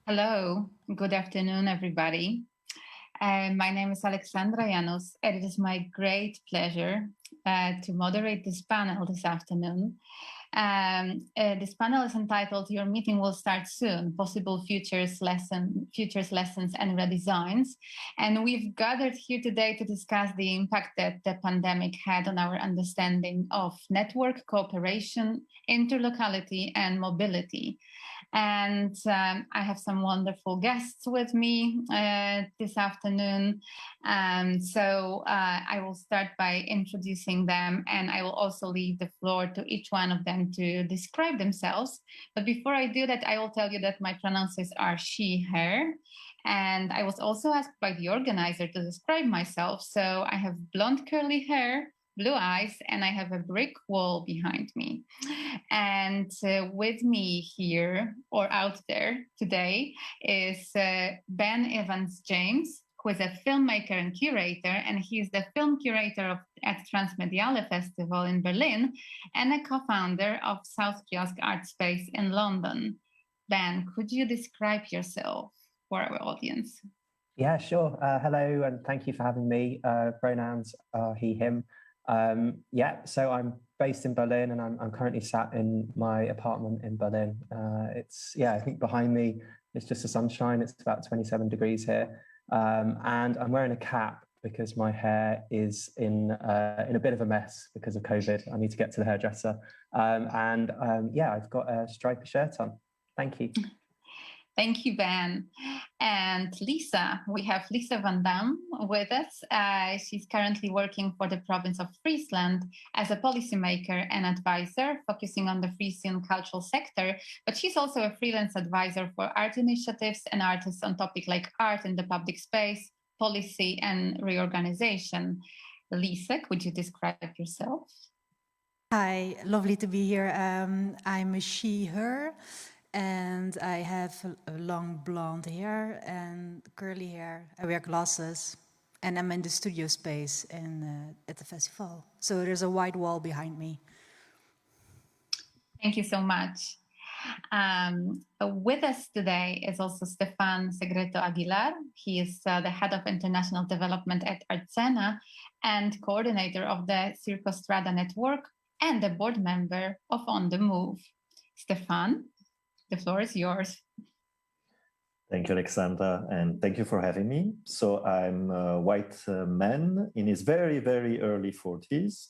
Hello, good afternoon, everybody. My name is Aleksandra Janus, and it is my great pleasure to moderate this panel this afternoon. This panel is entitled "Your Meeting Will Start Soon: Possible Futures, Lessons, and Redesigns." And we've gathered here today to discuss the impact that the pandemic had on our understanding of network cooperation, inter-locality, and mobility. And I have some wonderful guests with me this afternoon. So I will start by introducing them, and I will also leave the floor to each one of them to describe themselves. But before I do that, I will tell you that my pronouns are she, her. And I was also asked by the organizer to describe myself. So I have blonde curly hair, blue eyes, and I have a brick wall behind me. And with me here or out there today is Ben Evans James, who is a filmmaker and curator, and he is the film curator at Transmediale Festival in Berlin and a co-founder of South Kiosk Art Space in London. Ben, could you describe yourself for our audience? Yeah, sure. Hello, and thank you for having me. Pronouns are he, him. So I'm based in Berlin, and I'm currently sat in my apartment in Berlin. I think behind me it's just the sunshine. It's about 27 degrees here, and I'm wearing a cap because my hair is in a bit of a mess because of COVID. I need to get to the hairdresser, I've got a striped shirt on. Thank you. Thank you, Ben. And Lisa, we have Lisa van Damme with us. She's currently working for the province of Friesland as a policymaker and advisor, focusing on the Frisian cultural sector. But she's also a freelance advisor for art initiatives and artists on topics like art in the public space, policy, and reorganization. Lisa, could you describe yourself? Hi, lovely to be here. I'm a she, her. And I have long blonde hair and curly hair. I wear glasses, and I'm in the studio space at the festival. So there's a white wall behind me. Thank you so much. With us today is also Stéphane Segreto-Aguilar. He is the head of international development at Artsena and coordinator of the Circostrada network and a board member of On the Move. Stéphane, the floor is yours. Thank you, Aleksandra, and thank you for having me. So I'm a white man in his very, very early 40s.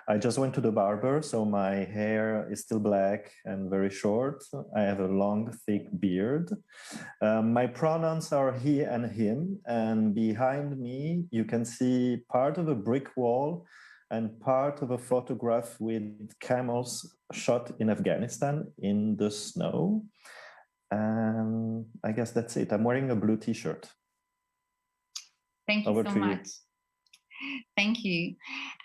I just went to the barber, so my hair is still black and very short. I have a long, thick beard. My pronouns are he and him, and behind me you can see part of a brick wall and part of a photograph with camels shot in Afghanistan in the snow. I guess that's it. I'm wearing a blue t-shirt. Thank you so much. Thank you.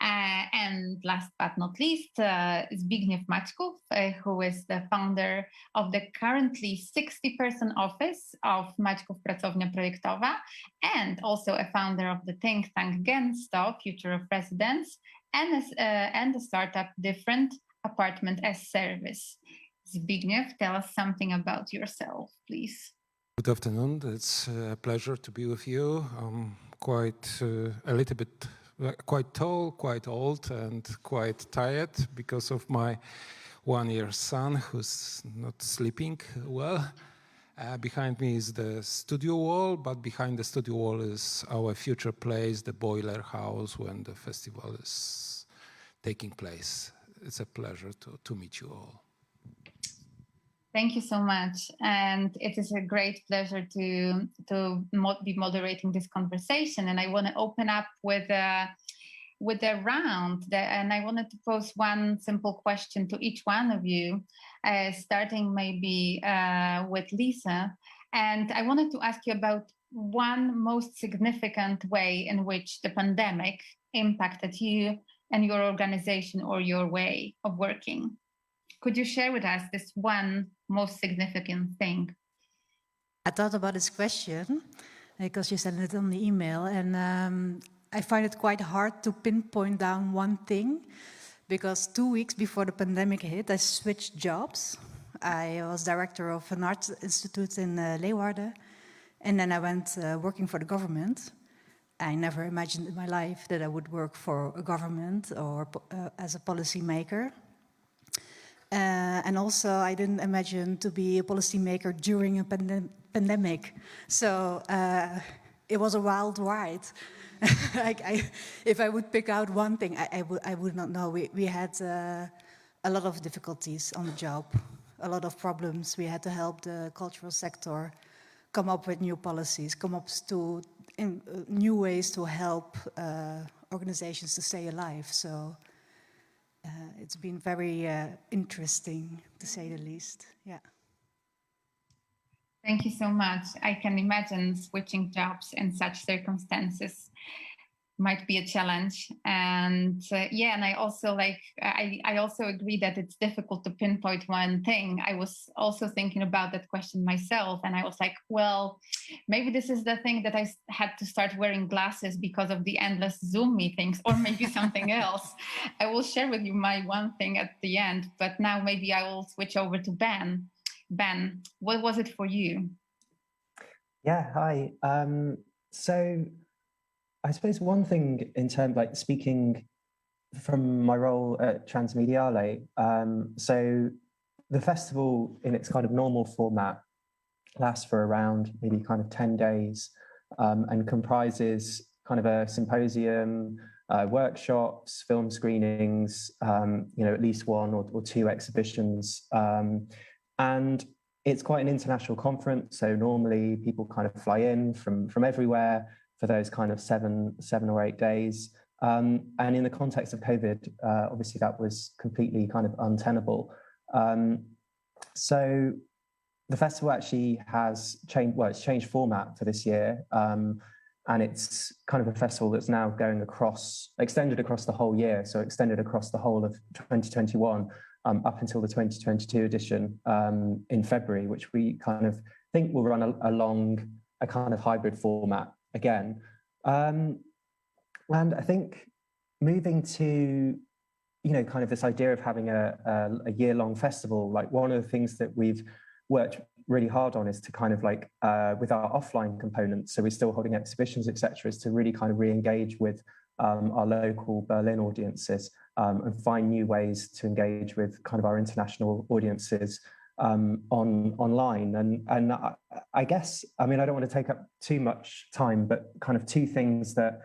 And last but not least, Zbigniew Maćków, who is the founder of the currently 60-person office of Maćków Pracownia Projektowa, and also a founder of the think tank Gęsto, Future of Residence, and the startup Different Apartment as Service. Zbigniew, tell us something about yourself, please. Good afternoon. It's a pleasure to be with you. I'm quite tall, quite old, and quite tired because of my 1-year son who's not sleeping well. Behind me is the studio wall, but behind the studio wall is our future place, the boiler house, when the festival is taking place. It's a pleasure to meet you all. Thank you so much. And it is a great pleasure to be moderating this conversation. And I want to open up with a round. And I wanted to pose one simple question to each one of you, starting maybe with Lisa. And I wanted to ask you about one most significant way in which the pandemic impacted you and your organization or your way of working. Could you share with us this one most significant thing? I thought about this question because you sent it on the email, and I find it quite hard to pinpoint down one thing because 2 weeks before the pandemic hit, I switched jobs. I was director of an art institute in Leeuwarden, and then I went working for the government. I never imagined in my life that I would work for a government or as a policy maker. And also, I didn't imagine to be a policymaker during a pandemic. So it was a wild ride. If I would pick out one thing, I would not know. We had a lot of difficulties on the job, a lot of problems. We had to help the cultural sector come up with new policies, come up to new ways to help organizations to stay alive. So it's been very interesting, to say the least. Yeah. Thank you so much. I can imagine switching jobs in such circumstances might be a challenge. And yeah, and I also I also agree that it's difficult to pinpoint one thing. I was also thinking about that question myself, and I was like, well, maybe this is the thing that I had to start wearing glasses because of the endless Zoom meetings, or maybe something else. I will share with you my one thing at the end, but now maybe I will switch over to Ben. Ben, what was it for you? Yeah, hi. So I suppose one thing in terms, like speaking from my role at Transmediale, so the festival in its kind of normal format lasts for around maybe kind of 10 days and comprises kind of a symposium, workshops, film screenings, at least one or two exhibitions. And it's quite an international conference. So normally people kind of fly in from everywhere for those kind of seven or 8 days. And in the context of COVID, obviously that was completely kind of untenable. So the festival actually has changed, well, it's changed format for this year. And it's kind of a festival that's now going extended across the whole year. So extended across the whole of 2021 up until the 2022 edition in February, which we kind of think will run along a kind of hybrid format again. And I think moving to, kind of this idea of having a year-long festival, like one of the things that we've worked really hard on is to kind of like, with our offline components, so we're still holding exhibitions, etc., is to really kind of re-engage with our local Berlin audiences and find new ways to engage with kind of our international audiences online. And I guess, I mean, I don't want to take up too much time, but kind of two things that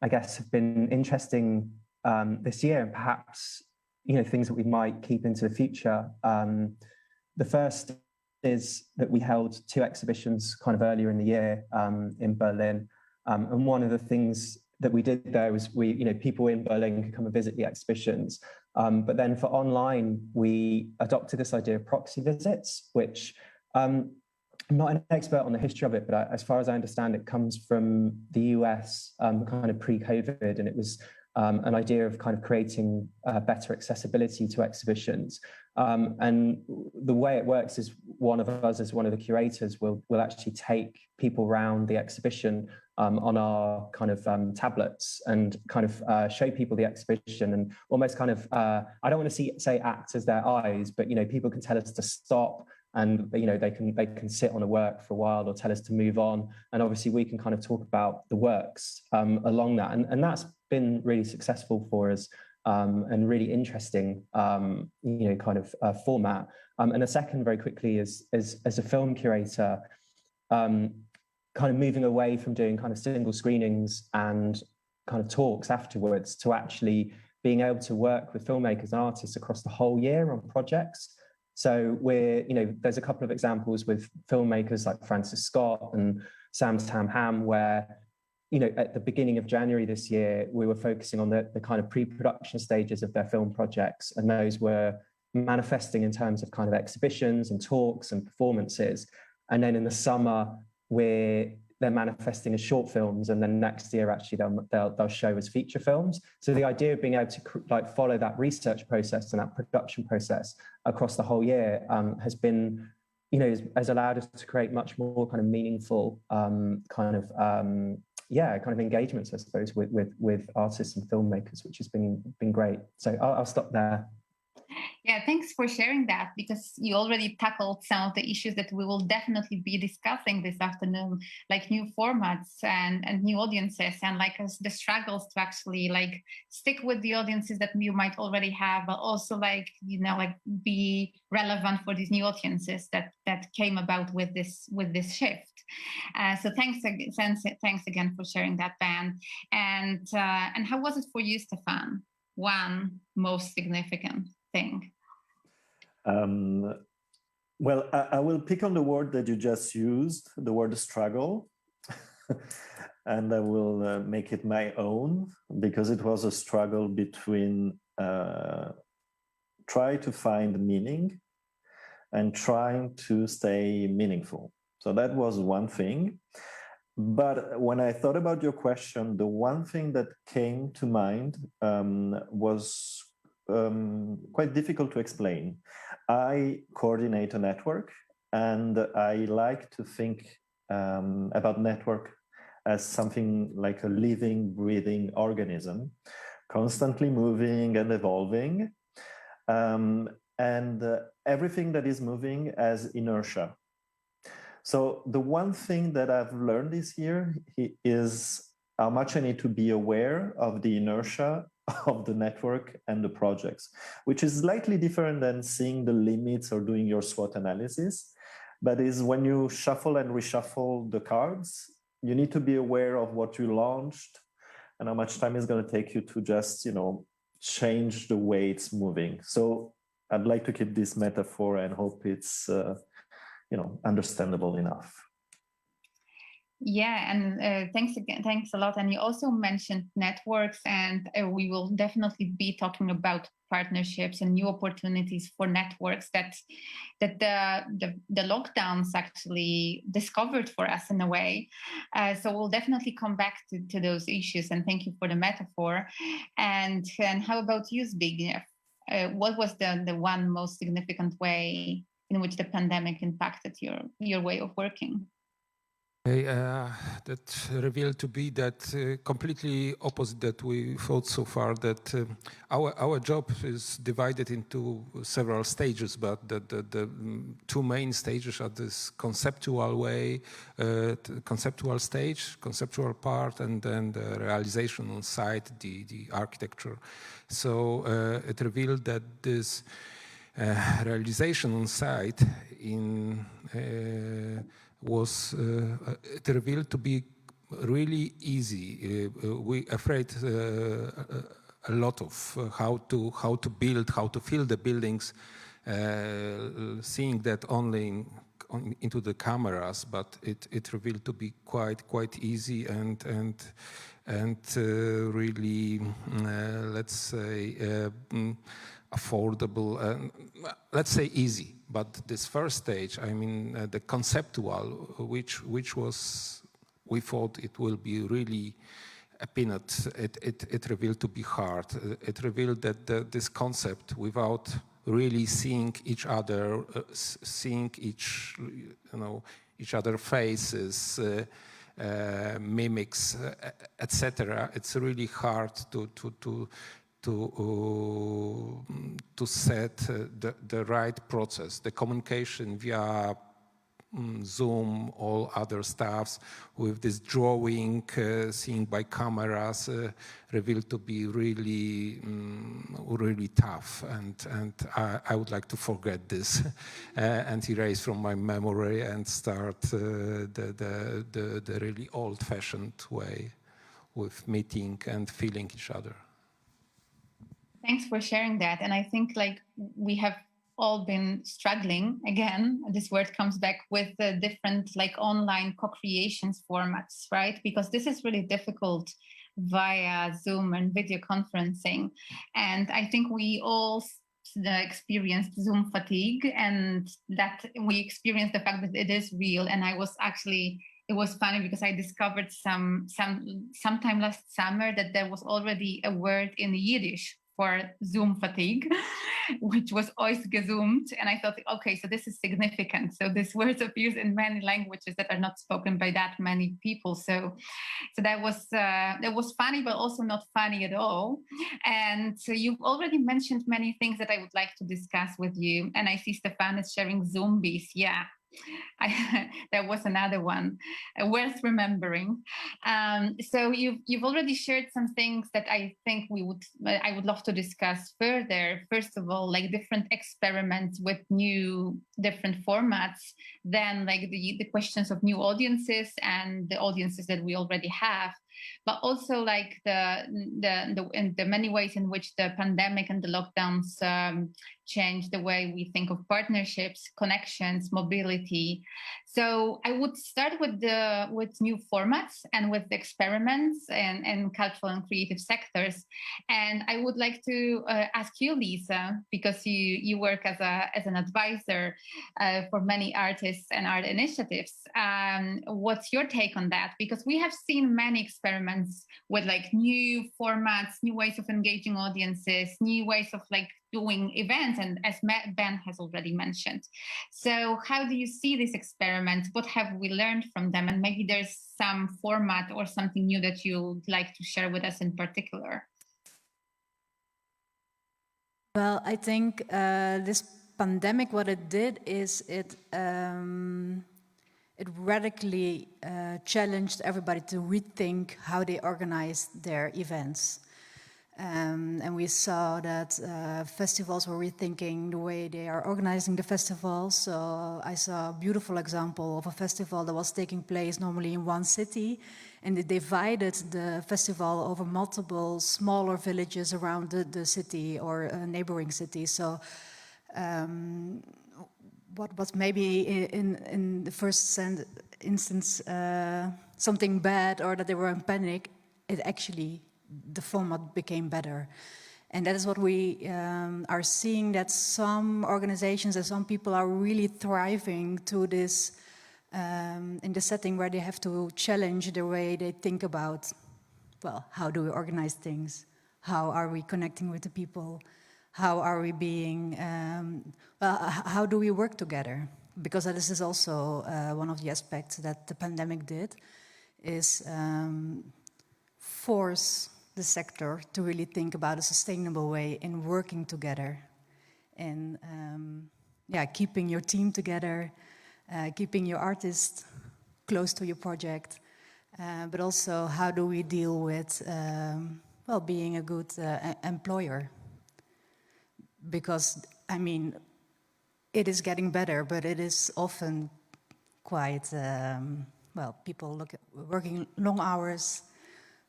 I guess have been interesting this year, and perhaps, things that we might keep into the future. The first is that we held two exhibitions kind of earlier in the year in Berlin. And one of the things that we did there was people in Berlin could come and visit the exhibitions. But then for online, we adopted this idea of proxy visits, which I'm not an expert on the history of it, but as far as I understand, it comes from the US kind of pre-COVID, and it was an idea of kind of creating better accessibility to exhibitions. And the way it works is one of us, as one of the curators, will actually take people around the exhibition on our kind of tablets and kind of show people the exhibition, and almost kind of, I don't want to say act as their eyes, but people can tell us to stop, and they can sit on a work for a while or tell us to move on, and obviously we can kind of talk about the works along that, and that's been really successful for us and really interesting kind of format. And the second, very quickly, is as a film curator, kind of moving away from doing kind of single screenings and kind of talks afterwards to actually being able to work with filmmakers and artists across the whole year on projects. So there's a couple of examples with filmmakers like Francis Scott and Sam Ham, where, at the beginning of January this year, we were focusing on the kind of pre-production stages of their film projects. And those were manifesting in terms of kind of exhibitions and talks and performances. And then in the summer, they're manifesting as short films, and then next year actually they'll show as feature films. So the idea of being able to follow that research process and that production process across the whole year has been, has allowed us to create much more kind of meaningful kind of engagements, I suppose, with artists and filmmakers, which has been great. So I'll stop there. Yeah, thanks for sharing that, because you already tackled some of the issues that we will definitely be discussing this afternoon, like new formats and new audiences, and like the struggles to actually like stick with the audiences that you might already have, but also like, you know, like be relevant for these new audiences that came about with this shift. So thanks again for sharing that, Ben. And how was it for you, Stéphane? One most significant thing. Well, I will pick on the word that you just used, the word struggle, and I will make it my own, because it was a struggle between try to find meaning and trying to stay meaningful. So that was one thing. But when I thought about your question, the one thing that came to mind was quite difficult to explain. I coordinate a network, and I like to think about network as something like a living, breathing organism, constantly moving and evolving, and everything that is moving has inertia. So the one thing that I've learned this year is how much I need to be aware of the inertia of the network and the projects, which is slightly different than seeing the limits or doing your SWOT analysis. But is when you shuffle and reshuffle the cards, you need to be aware of what you launched and how much time it's going to take you to just, change the way it's moving. So I'd like to keep this metaphor and hope it's understandable enough. Yeah, and thanks a lot. And you also mentioned networks, and we will definitely be talking about partnerships and new opportunities for networks that the lockdowns actually discovered for us in a way. So we'll definitely come back to those issues. And thank you for the metaphor. And how about you, Zbigniew? What was the one most significant way in which the pandemic impacted your way of working? That revealed to be that completely opposite that we thought so far, that our job is divided into several stages, but the two main stages are this conceptual way, conceptual stage, conceptual part, and then the realization on site, the architecture. So it revealed that this realization on site was it revealed to be really easy. We afraid a lot of how to build, how to fill the buildings, seeing that only into the cameras, but it revealed to be quite easy and really let's say affordable, let's say easy. But this first stage, I mean, the conceptual, which was, we thought it will be really a peanut, it revealed to be hard. It revealed that this concept, without really seeing each other, seeing each other faces, mimics, etc. It's really hard to set the right process, the communication via Zoom, all other stuffs, with this drawing, seeing by cameras, revealed to be really, really tough. And I would like to forget this and erase from my memory and start the really old-fashioned way with meeting and feeling each other. Thanks for sharing that. And I think like we have all been struggling, again, this word comes back, with the different like online co-creations formats, right? Because this is really difficult via Zoom and video conferencing. And I think we all experienced Zoom fatigue, and that we experienced the fact that it is real. And it was funny because I discovered sometime last summer that there was already a word in Yiddish for Zoom fatigue, which was ausgezoomt. And I thought, okay, so this is significant. So this words appears in many languages that are not spoken by that many people. So that was funny, but also not funny at all. And so you've already mentioned many things that I would like to discuss with you. And I see Stéphane is sharing zombies. Yeah. That was another one worth remembering. So you've already shared some things that I think I would love to discuss further. First of all, like different experiments with new different formats, then like the questions of new audiences and the audiences that we already have, but also like the many ways in which the pandemic and the lockdowns change the way we think of partnerships, connections, mobility. So I would start with new formats and with experiments and cultural and creative sectors. And I would like to ask you, Lisa, because you work as an advisor for many artists and art initiatives. What's your take on that? Because we have seen many experiments with like new formats, new ways of engaging audiences, new ways of like doing events, and as Ben has already mentioned. So how do you see these experiments? What have we learned from them? And maybe there's some format or something new that you'd like to share with us in particular. Well, I think this pandemic, what it did is it radically challenged everybody to rethink how they organized their events. And we saw that festivals were rethinking the way they are organizing the festival. So I saw a beautiful example of a festival that was taking place normally in one city, and they divided the festival over multiple smaller villages around the city or neighboring cities. So what was maybe in the first instance something bad or that they were in panic, it actually the format became better. And that is what we are seeing, that some organizations and some people are really thriving to this in the setting where they have to challenge the way they think about, well, how do we organize things? How are we connecting with the people? How are we being, how do we work together? Because this is also one of the aspects that the pandemic did, is force the sector to really think about a sustainable way in working together and keeping your team together, keeping your artists close to your project, but also how do we deal with being a good employer? Because, I mean, it is getting better, but it is often quite, people look at working long hours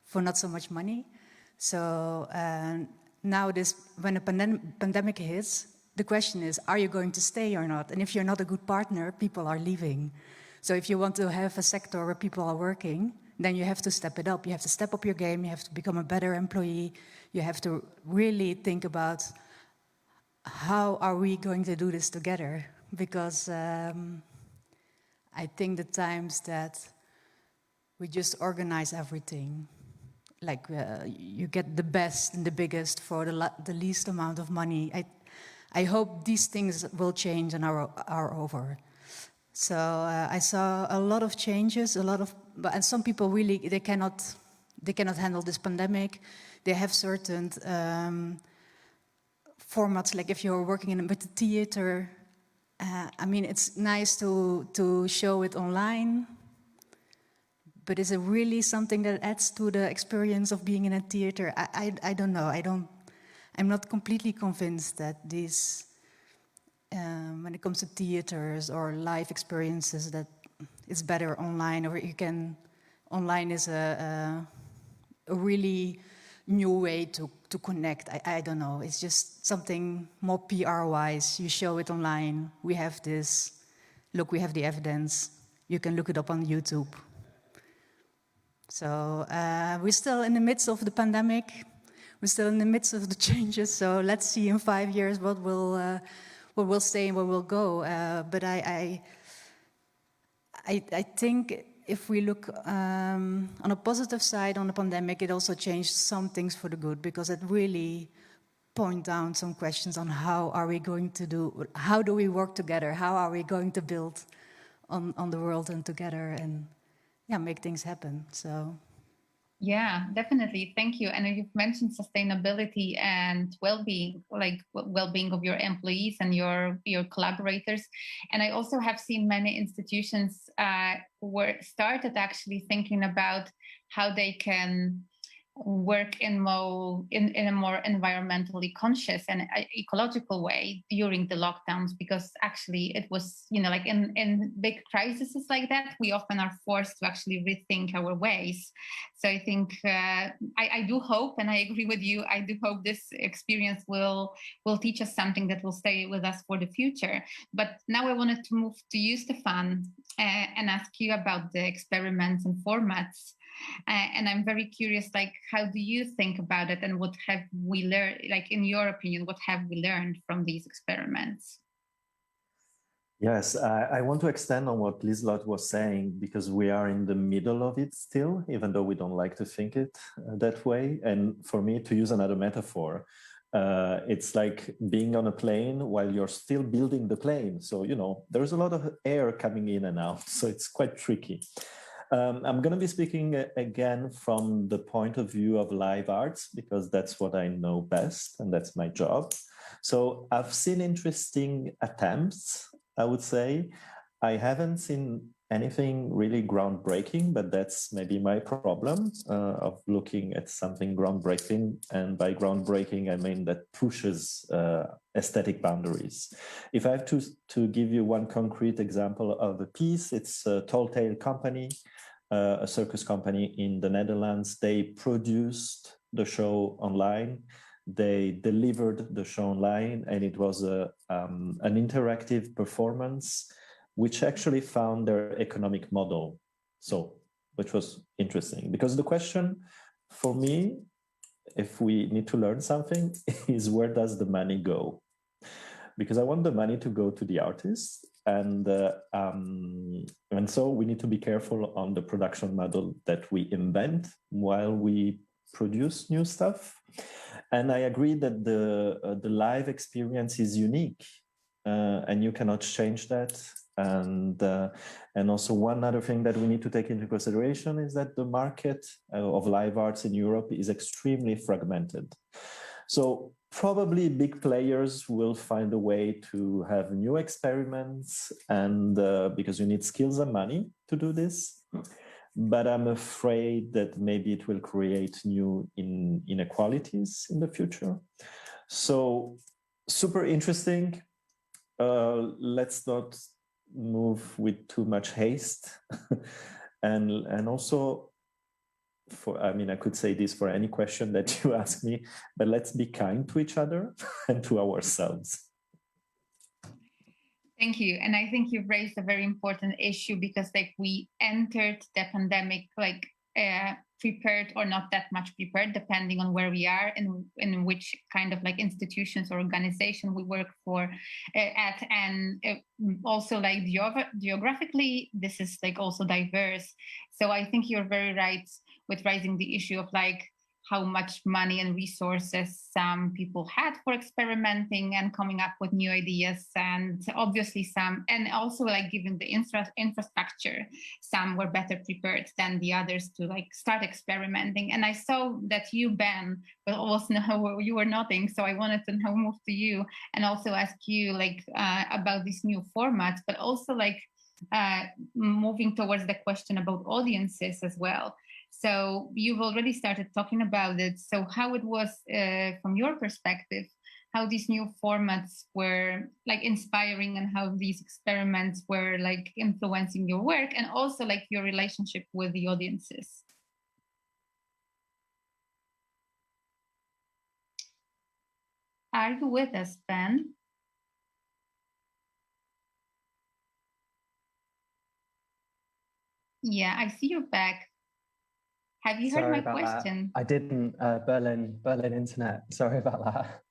for not so much money. So now when a pandemic hits, the question is, are you going to stay or not? And if you're not a good partner, people are leaving. So if you want to have a sector where people are working, then you have to step it up. You have to step up your game. You have to become a better employee. You have to really think about how are we going to do this together? Because I think the times that we just organize everything, like you get the best and the biggest for the least amount of money. I hope these things will change and are over. So I saw a lot of changes, and some people really they cannot handle this pandemic. They have certain formats, like if you're working with the theater. I mean, it's nice to show it online. But is it really something that adds to the experience of being in a theater? I don't know. I'm not completely convinced that these, when it comes to theaters or live experiences, that it's better online, or online is a really new way to connect. I don't know. It's just something more PR-wise. You show it online. We have this. Look, we have the evidence. You can look it up on YouTube. So we're still in the midst of the pandemic. We're still in the midst of the changes. So let's see in 5 years what will stay and what will go. But I think if we look on a positive side on the pandemic, it also changed some things for the good, because it really point down some questions on how do we work together? How are we going to build on the world and together and make things happen? So. Yeah, definitely. Thank you. And you've mentioned sustainability and well-being, like well-being of your employees and your collaborators. And I also have seen many institutions were started actually thinking about how they can work in a more environmentally conscious and ecological way during the lockdowns, because actually it was, like in big crises like that, we often are forced to actually rethink our ways. So I think I do hope, and I agree with you, I do hope this experience will teach us something that will stay with us for the future. But now I wanted to move to you, Stéphane, and ask you about the experiments and formats. And I'm very curious, like, how do you think about it, and what have we learned, like, in your opinion, what have we learned from these experiments? Yes, I want to extend on what Lieselot was saying, because we are in the middle of it still, even though we don't like to think it that way. And for me, to use another metaphor, it's like being on a plane while you're still building the plane. So, there's a lot of air coming in and out, so it's quite tricky. I'm going to be speaking again from the point of view of live arts, because that's what I know best and that's my job. So I've seen interesting attempts, I would say. I haven't seen anything really groundbreaking, but that's maybe my problem of looking at something groundbreaking. And by groundbreaking, I mean that pushes aesthetic boundaries. If I have to give you one concrete example of a piece, it's a Tall Tale company, a circus company in the Netherlands. They produced the show online. They delivered the show online, and it was an interactive performance, which actually found their economic model. So, which was interesting, because the question for me, if we need to learn something, is where does the money go? Because I want the money to go to the artists, and so we need to be careful on the production model that we invent while we produce new stuff. And I agree that the live experience is unique, and you cannot change that. And also one other thing that we need to take into consideration is that the market of live arts in Europe is extremely fragmented. So probably big players will find a way to have new experiments, and because you need skills and money to do this. But I'm afraid that maybe it will create new inequalities in the future. So super interesting. Let's not move with too much haste. and also, I could say this for any question that you ask me, but let's be kind to each other and to ourselves. Thank you. And I think you've raised a very important issue, because we entered the pandemic prepared or not that much prepared, depending on where we are and in which kind of institutions or organization we work for at. And also geographically, this is also diverse. So I think you're very right with raising the issue of how much money and resources some people had for experimenting and coming up with new ideas, and obviously and also given the infrastructure, some were better prepared than the others to start experimenting. And I saw that you, Ben, but also you were nodding, so I wanted to now move to you and also ask you about these new formats, but also moving towards the question about audiences as well. So you've already started talking about it. So how it was from your perspective, how these new formats were inspiring, and how these experiments were influencing your work, and also your relationship with the audiences. Are you with us, Ben? Yeah, I see you're back. Have you heard my question? That. I didn't. Berlin internet. Sorry about that.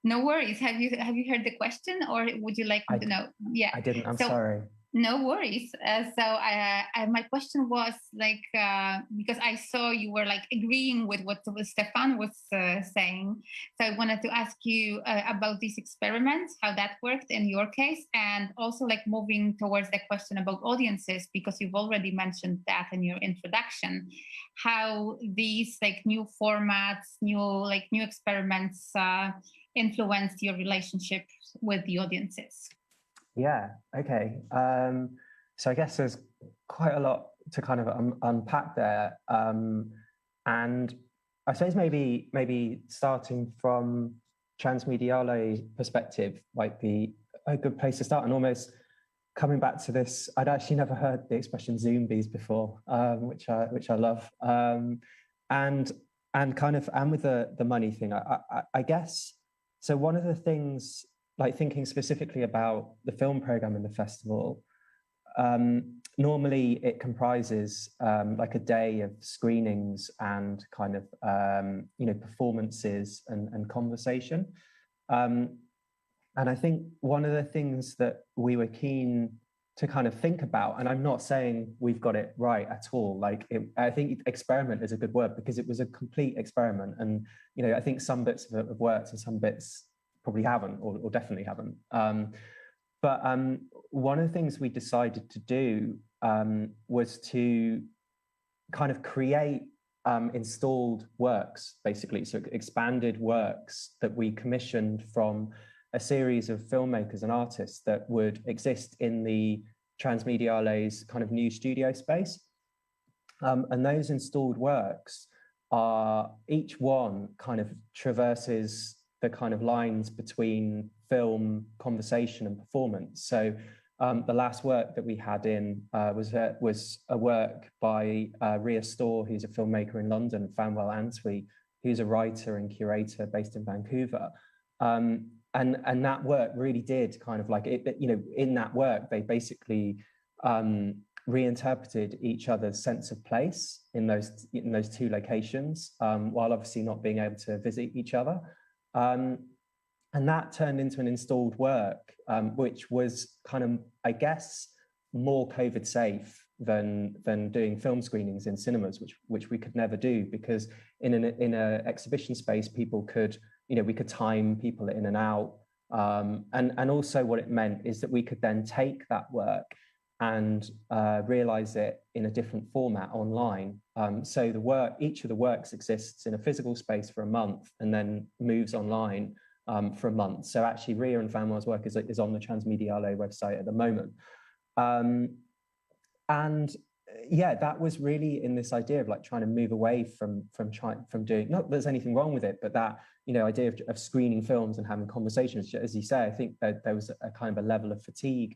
No worries. Have you heard the question, or would you like to know? Yeah, I didn't. I'm sorry. No worries. My question was like, because I saw you were like agreeing with what Stéphane was saying. So I wanted to ask you about these experiments, how that worked in your case, and also like moving towards the question about audiences, because you've already mentioned that in your introduction, how these like new formats, new experiments influenced your relationship with the audiences. Yeah, okay. So I guess there's quite a lot to kind of unpack there. And I suppose maybe starting from transmediale perspective might be a good place to start, and almost coming back to this, I'd actually never heard the expression Zombies before, which I love. And with the money thing, I guess, so one of the things, like thinking specifically about the film program in the festival, normally it comprises like a day of screenings and kind of performances and conversation. And I think one of the things that we were keen to kind of think about, and I'm not saying we've got it right at all, I think experiment is a good word, because it was a complete experiment, and I think some bits have worked and some bits probably haven't, or definitely haven't. But one of the things we decided to do was to kind of create installed works, basically, so expanded works that we commissioned from a series of filmmakers and artists that would exist in the Transmediale's kind of new studio space. And those installed works are, each one kind of traverses the kind of lines between film, conversation, and performance. So the last work that we had in was a work by Ria Storr, who's a filmmaker in London, Fanwell Antwi, who's a writer and curator based in Vancouver. And that work really did kind of like, in that work, they basically reinterpreted each other's sense of place in those two locations, while obviously not being able to visit each other. And that turned into an installed work, which was kind of, I guess, more COVID safe than doing film screenings in cinemas, which we could never do, because in an exhibition space, people could, we could time people in and out. And also what it meant is that we could then take that work and realize it in a different format online. So each of the works exists in a physical space for a month and then moves online for a month. So actually Ria and Fanwell's work is on the Transmediale website at the moment. And yeah, that was really in this idea of like trying to move away from doing, not that there's anything wrong with it, but that, idea of screening films and having conversations. As you say, I think that there was a kind of a level of fatigue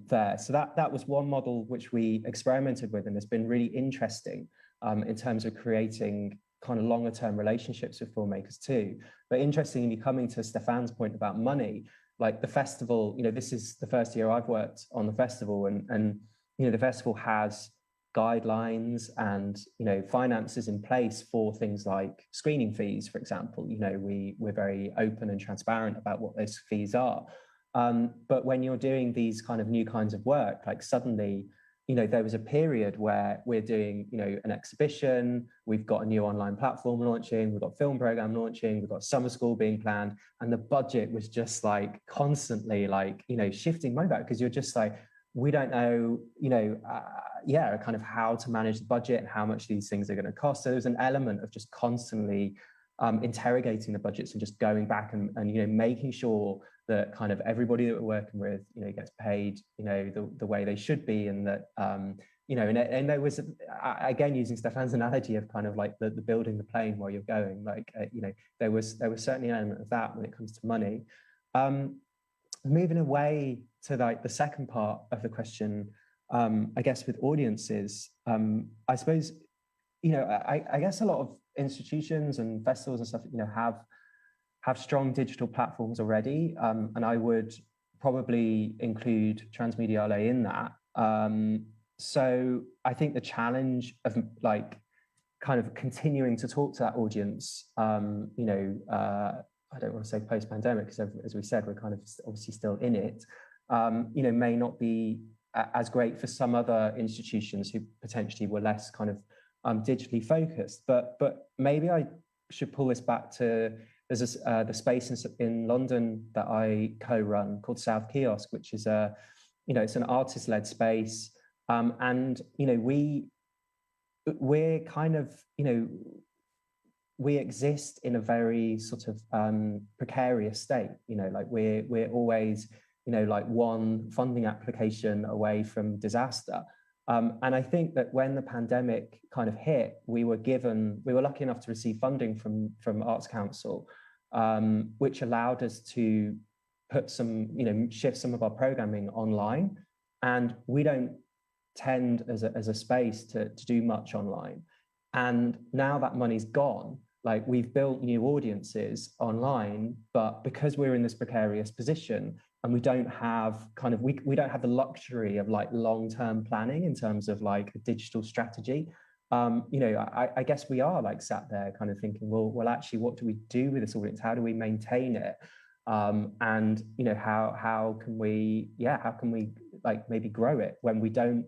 there. So that was one model which we experimented with, and it's been really interesting in terms of creating kind of longer term relationships with filmmakers too. But interestingly, coming to Stéphane's point about money, like the festival, this is the first year I've worked on the festival, and the festival has guidelines and finances in place for things like screening fees, for example. We're very open and transparent about what those fees are. But when you're doing these kind of new kinds of work, like suddenly, there was a period where we're doing, an exhibition, we've got a new online platform launching, we've got a film program launching, we've got summer school being planned, and the budget was just like constantly like, shifting money back, because you're just like, we don't know, kind of how to manage the budget and how much these things are going to cost. So there's an element of just constantly interrogating the budgets and just going back and making sure that kind of everybody that we're working with, gets paid, the way they should be, and that, and there was, again, using Stéphane's analogy of kind of like the building the plane while you're going, like, there was certainly an element of that when it comes to money. Moving away to like the second part of the question, I guess with audiences, I suppose, I guess a lot of institutions and festivals and stuff, have strong digital platforms already, and I would probably include Transmediale in that. So I think the challenge of like kind of continuing to talk to that audience, I don't want to say post-pandemic, because as we said, we're kind of obviously still in it, may not be as great for some other institutions who potentially were less kind of digitally focused. But maybe I should pull this back to there's the space in London that I co-run called South Kiosk, which is it's an artist-led space, and we're kind of we exist in a very sort of precarious state. Like we're always like one funding application away from disaster. And I think that when the pandemic kind of hit, we were lucky enough to receive funding from Arts Council, which allowed us to put shift some of our programming online. And we don't tend as a space to do much online. And now that money's gone, like we've built new audiences online, but because we're in this precarious position, and we don't have we don't have the luxury of like long-term planning in terms of like a digital strategy. I guess we are like sat there kind of thinking, well, actually, what do we do with this audience? How do we maintain it? And how can we like maybe grow it when we don't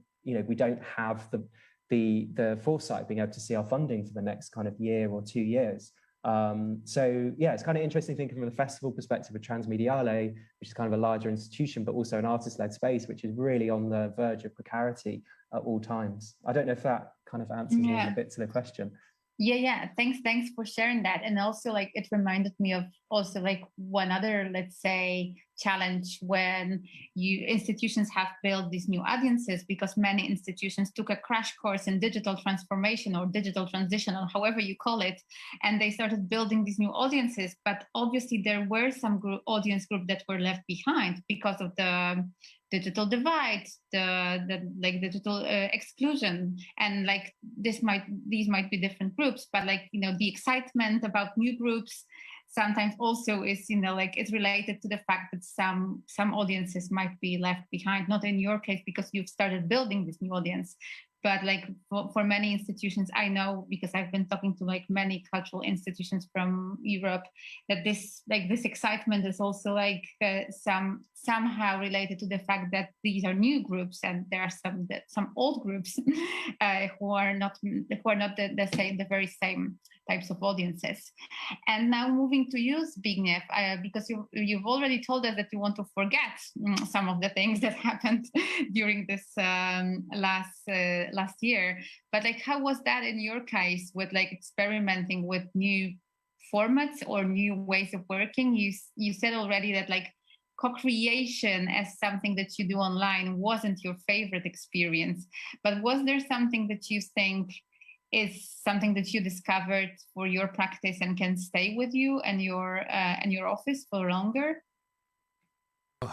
have the foresight being able to see our funding for the next kind of year or 2 years. So yeah, it's kind of interesting thinking from the festival perspective of Transmediale, which is kind of a larger institution, but also an artist-led space, which is really on the verge of precarity at all times. I don't know if that kind of answers a bit to the question. Yeah. Thanks for sharing that. And also like it reminded me of also like one other, let's say, challenge when institutions have built these new audiences, because many institutions took a crash course in digital transformation or digital transition, or however you call it, and they started building these new audiences. But obviously there were some audience group that were left behind because of the digital divide, the digital exclusion, and like these might be different groups, but like the excitement about new groups sometimes also is it's related to the fact that some audiences might be left behind. Not in your case because you've started building this new audience, but like for many institutions, I know because I've been talking to like many cultural institutions from Europe, that this excitement is also like somehow related to the fact that these are new groups, and there are some old groups who are not the very same types of audiences. And now moving to you, Zbigniew, because you've already told us that you want to forget some of the things that happened during this last year. But like, how was that in your case with like experimenting with new formats or new ways of working? You said already that like co-creation as something that you do online wasn't your favorite experience, but was there something that you think is something that you discovered for your practice and can stay with you and your office for longer?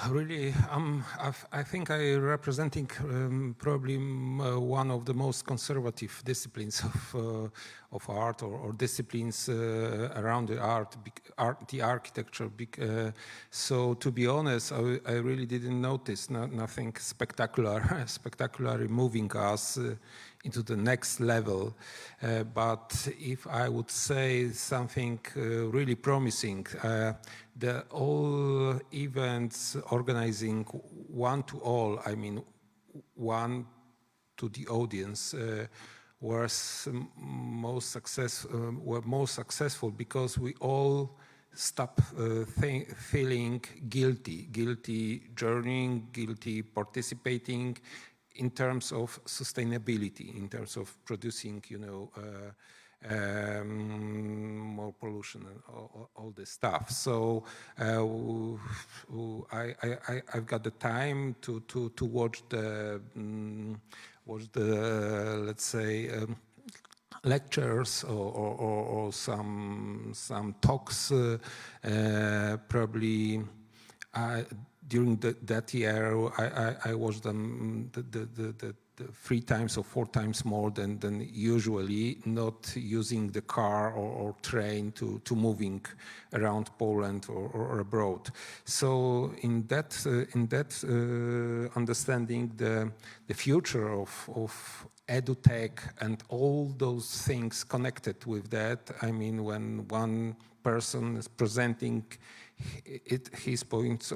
Really, I think I'm representing probably one of the most conservative disciplines of art or disciplines around the art, the architecture. So to be honest, I really didn't notice nothing spectacularly moving us into the next level. But if I would say something really promising, the all events organizing one to all, I mean one to the audience, were most successful because we all stop feeling guilty journeying, guilty participating in terms of sustainability, in terms of producing, more pollution and all this stuff. So I've got the time to watch the let's say lectures or some talks. Probably during that year I watched them the 3 times or 4 times more than usually, not using the car or train to moving around Poland or abroad. So in that understanding the future of edutech and all those things connected with that, I mean, when one person is presenting his point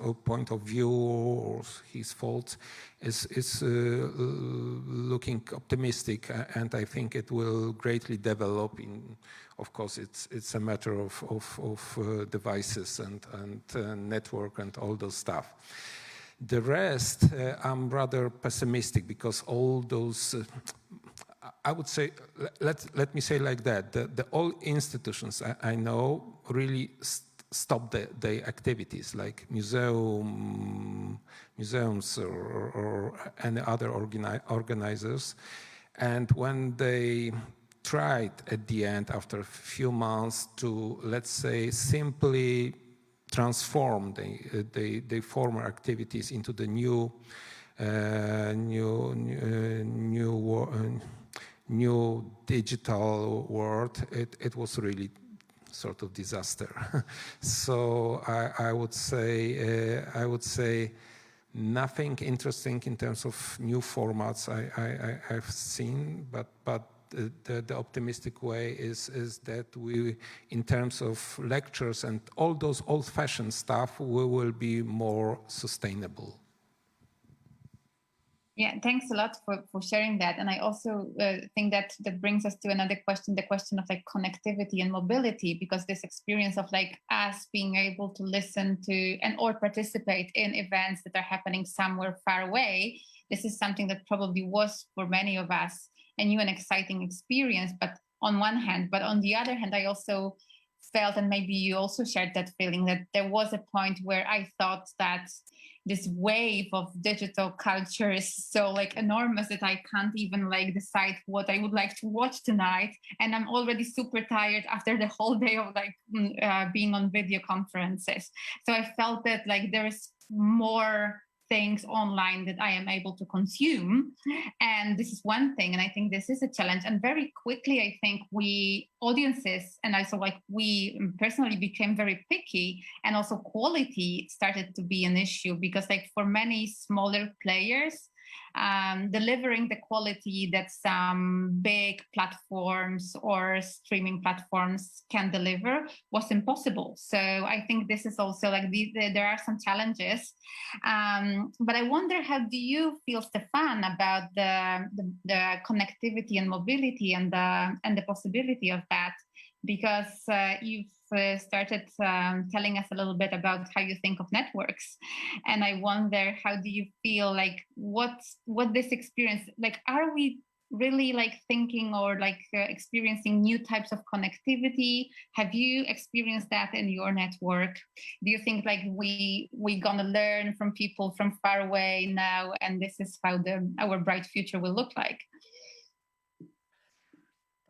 of view or his faults is looking optimistic, and I think it will greatly develop. Of course, it's a matter of devices and network and all those stuff. The rest, I'm rather pessimistic, because all those, I would say, let me say like that, the all institutions I know really stop their activities, like museums or any other organizers. And when they tried at the end, after a few months, to, let's say, simply transform the former activities into the new digital world, it was really sort of disaster. So I would say nothing interesting in terms of new formats I've seen, but the optimistic way is that we, in terms of lectures and all those old-fashioned stuff, we will be more sustainable. Yeah, thanks a lot for sharing that. And I also think that brings us to another question, the question of like connectivity and mobility, because this experience of like us being able to listen to and or participate in events that are happening somewhere far away, this is something that probably was for many of us a new and exciting experience, but on one hand, but on the other hand, I also felt, and maybe you also shared that feeling, that there was a point where I thought that this wave of digital culture is so like enormous that I can't even like decide what I would like to watch tonight. And I'm already super tired after the whole day of like being on video conferences. So I felt that like there is more things online that I am able to consume. And this is one thing. And I think this is a challenge. And very quickly, I think we audiences and also like we personally became very picky, and also quality started to be an issue, because like for many smaller players, delivering the quality that some big platforms or streaming platforms can deliver was impossible. So I think this is also like there are some challenges. But I wonder, how do you feel, Stéphane, about the connectivity and mobility and the possibility of that? Because you've started telling us a little bit about how you think of networks, and I wonder, how do you feel like what this experience, like, are we really like thinking or like experiencing new types of connectivity? Have you experienced that in your network? Do you think like we gonna learn from people from far away now, and this is how our bright future will look like?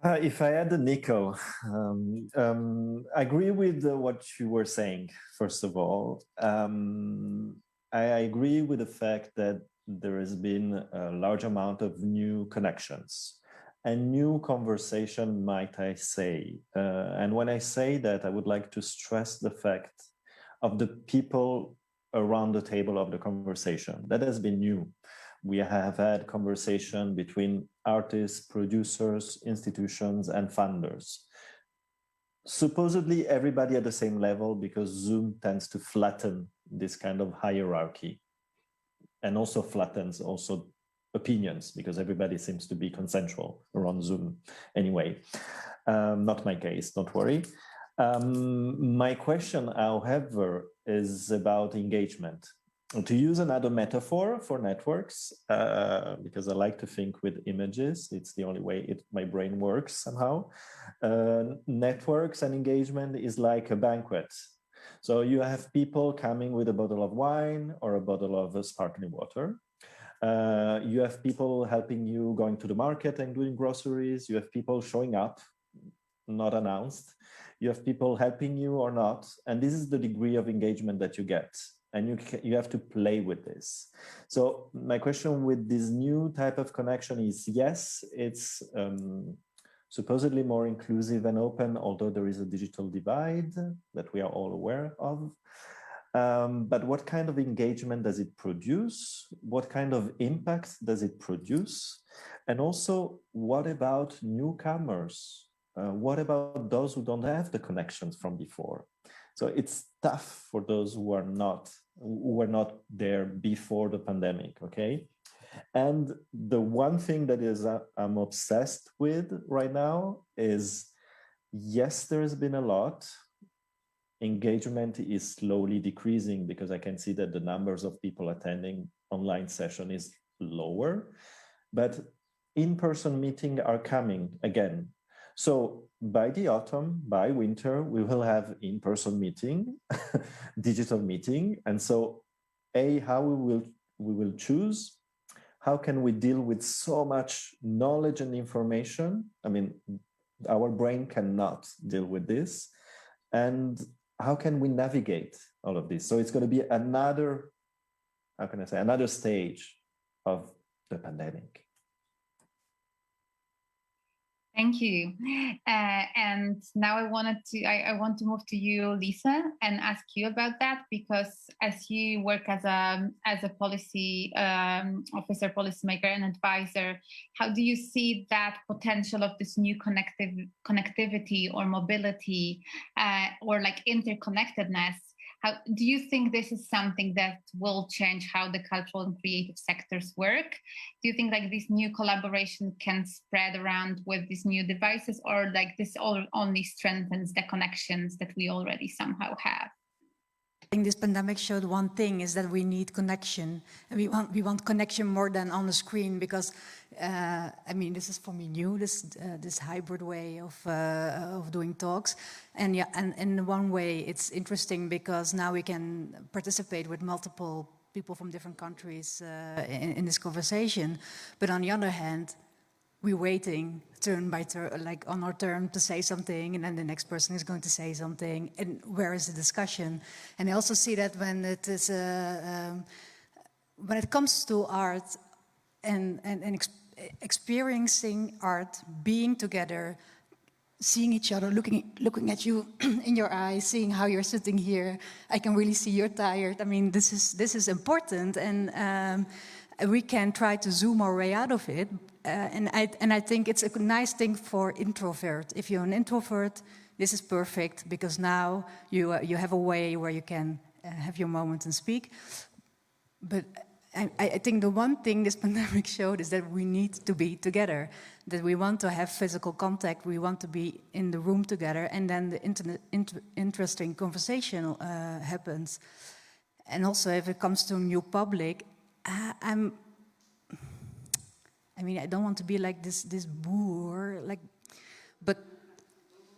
If I add Nico, I agree with what you were saying, first of all. I agree with the fact that there has been a large amount of new connections and new conversation, might I say. And when I say that, I would like to stress the fact of the people around the table of the conversation. That has been new. We have had conversation between artists, producers, institutions, and funders. Supposedly everybody at the same level, because Zoom tends to flatten this kind of hierarchy, and also flattens also opinions, because everybody seems to be consensual around Zoom. Anyway, not my case, don't worry. My question, however, is about engagement. To use another metaphor for networks, because I like to think with images, it's the only way my brain works somehow. Networks and engagement is like a banquet. So you have people coming with a bottle of wine or a bottle of sparkling water. You have people helping you going to the market and doing groceries. You have people showing up, not announced. You have people helping you or not. And this is the degree of engagement that you get. And you have to play with this. So my question with this new type of connection is, yes, it's supposedly more inclusive and open, although there is a digital divide that we are all aware of. But what kind of engagement does it produce? What kind of impact does it produce? And also, what about newcomers? What about those who don't have the connections from before? So it's tough for those who were not there before the pandemic, okay? And the one thing that is I'm obsessed with right now is, yes, there's been a lot. Engagement is slowly decreasing because I can see that the numbers of people attending online session is lower, but in-person meetings are coming again. So by the autumn, by winter, we will have in-person meeting, digital meeting. And so how we will choose, how can we deal with so much knowledge and information? I mean, our brain cannot deal with this. And how can we navigate all of this? So it's going to be another, how can I say, another stage of the pandemic. Thank you. And now I want to move to you, Lisa, and ask you about that, because as you work as a policy officer, policymaker, and advisor, how do you see that potential of this new connectivity or mobility or like interconnectedness? How do you think this is something that will change how the cultural and creative sectors work? Do you think like this new collaboration can spread around with these new devices, or like this only strengthens the connections that we already somehow have? I think this pandemic showed one thing, is that we need connection. And we want connection more than on the screen, because I mean, this is for me new, this hybrid way of doing talks. And yeah, and in one way it's interesting because now we can participate with multiple people from different countries in this conversation. But on the other hand, we're waiting turn by turn, like on our turn to say something, and then the next person is going to say something, and where is the discussion? And I also see that when it is when it comes to art and experiencing art, being together, seeing each other, looking at you in your eyes, seeing how you're sitting here, I can really see you're tired. I mean, this is important, and we can try to zoom our way out of it. And I think it's a nice thing for introvert. If you're an introvert, this is perfect, because now you have a way where you can have your moment and speak. But I think the one thing this pandemic showed is that we need to be together, that we want to have physical contact, we want to be in the room together, and then the interesting conversation happens. And also, if it comes to a new public, I mean, I don't want to be like this boor, like, but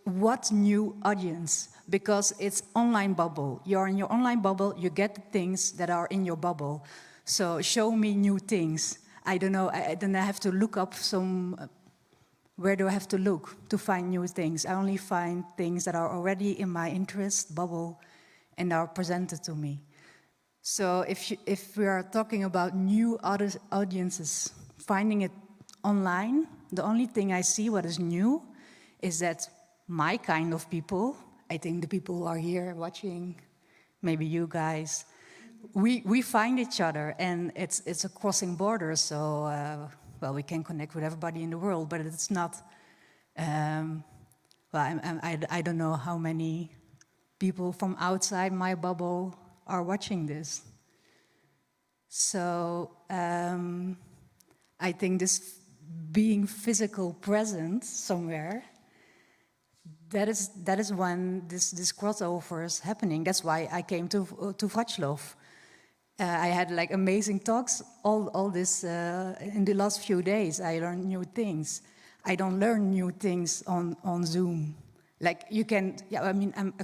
what new audience? Because it's online bubble. You're in your online bubble, you get the things that are in your bubble. So show me new things. I don't know, then I have to look up where do I have to look to find new things? I only find things that are already in my interest bubble and are presented to me. So if we are talking about new audiences, finding it online, the only thing I see what is new is that my kind of people, I think the people who are here watching, maybe you guys, we find each other, and it's a crossing border, so well, we can connect with everybody in the world, but it's not, well, I don't know how many people from outside my bubble are watching this. So I think this being physical present somewhere, that is when this crossover is happening. That's why I came to Wrocław. I had like amazing talks all this in the last few days. I learned new things. I don't learn new things on Zoom. Like you can, yeah. I mean, I'm a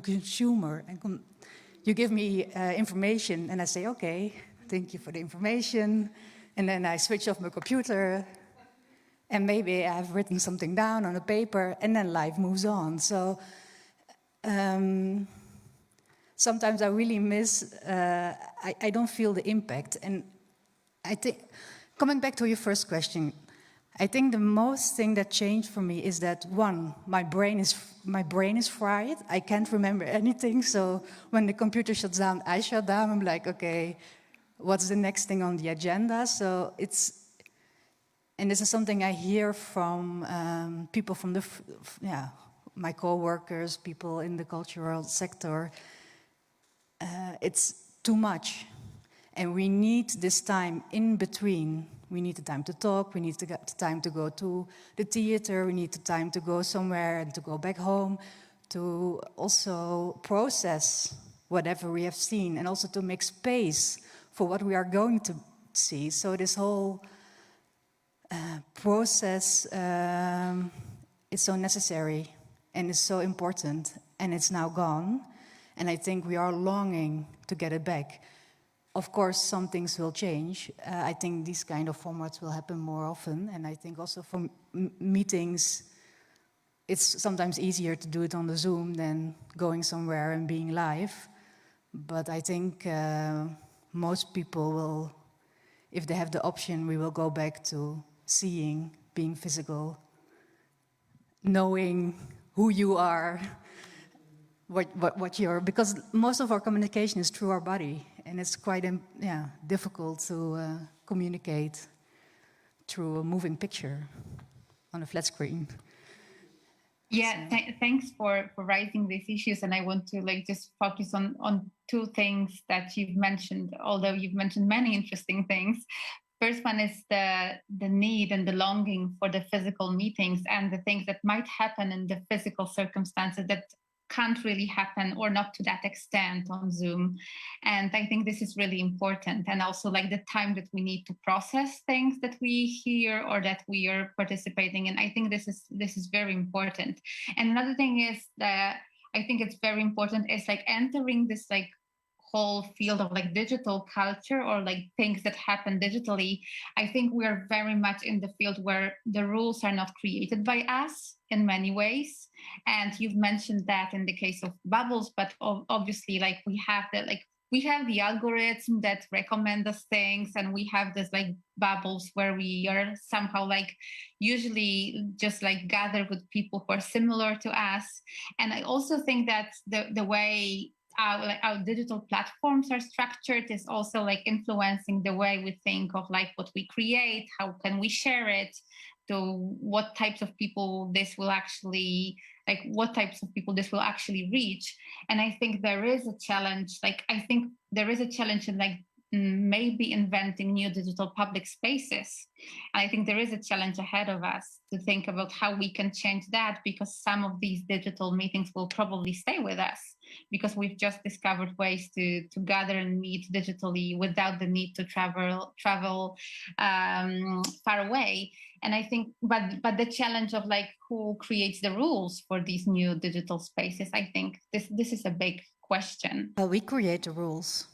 consumer. You give me information, and I say, okay, thank you for the information. And then I switch off my computer, and maybe I've written something down on a paper, and then life moves on. So sometimes I really miss, I don't feel the impact. And I think, coming back to your first question, I think the most thing that changed for me is that, one, my brain is fried. I can't remember anything. So when the computer shuts down, I shut down. I'm like, okay, what's the next thing on the agenda? So and this is something I hear from people from my co-workers, people in the cultural sector, it's too much. And we need this time in between. We need the time to talk, we need the time to go to the theater, we need the time to go somewhere and to go back home, to also process whatever we have seen and also to make space for what we are going to see. So this whole process is so necessary and is so important, and it's now gone. And I think we are longing to get it back. Of course, some things will change. I think these kind of formats will happen more often. And I think also for meetings, it's sometimes easier to do it on the Zoom than going somewhere and being live. But I think most people will, if they have the option, we will go back to seeing, being physical, knowing who you are, what you're, because most of our communication is through our body, and it's quite difficult to communicate through a moving picture on a flat screen. Yeah, thanks for raising these issues, and I want to just focus on two things that you've mentioned, although you've mentioned many interesting things. First one is the need and the longing for the physical meetings and the things that might happen in the physical circumstances that can't really happen, or not to that extent, on Zoom. And I think this is really important. And also the time that we need to process things that we hear or that we are participating in. I think this is very important. And another thing is that I think it's very important is entering this whole field of digital culture, or things that happen digitally. I think we are very much in the field where the rules are not created by us in many ways. And you've mentioned that in the case of bubbles, but obviously we have the algorithm that recommend us things, and we have this bubbles where we are somehow usually just gather with people who are similar to us. And I also think that the way our digital platforms are structured is also influencing the way we think of what we create, how can we share it, to what types of people this will actually reach. And I think there is a challenge. I think there is a challenge in maybe inventing new digital public spaces. And I think there is a challenge ahead of us to think about how we can change that, because some of these digital meetings will probably stay with us, because we've just discovered ways to gather and meet digitally without the need to travel far away. And I think, but the challenge of who creates the rules for these new digital spaces, I think this is a big question. Well, we create the rules.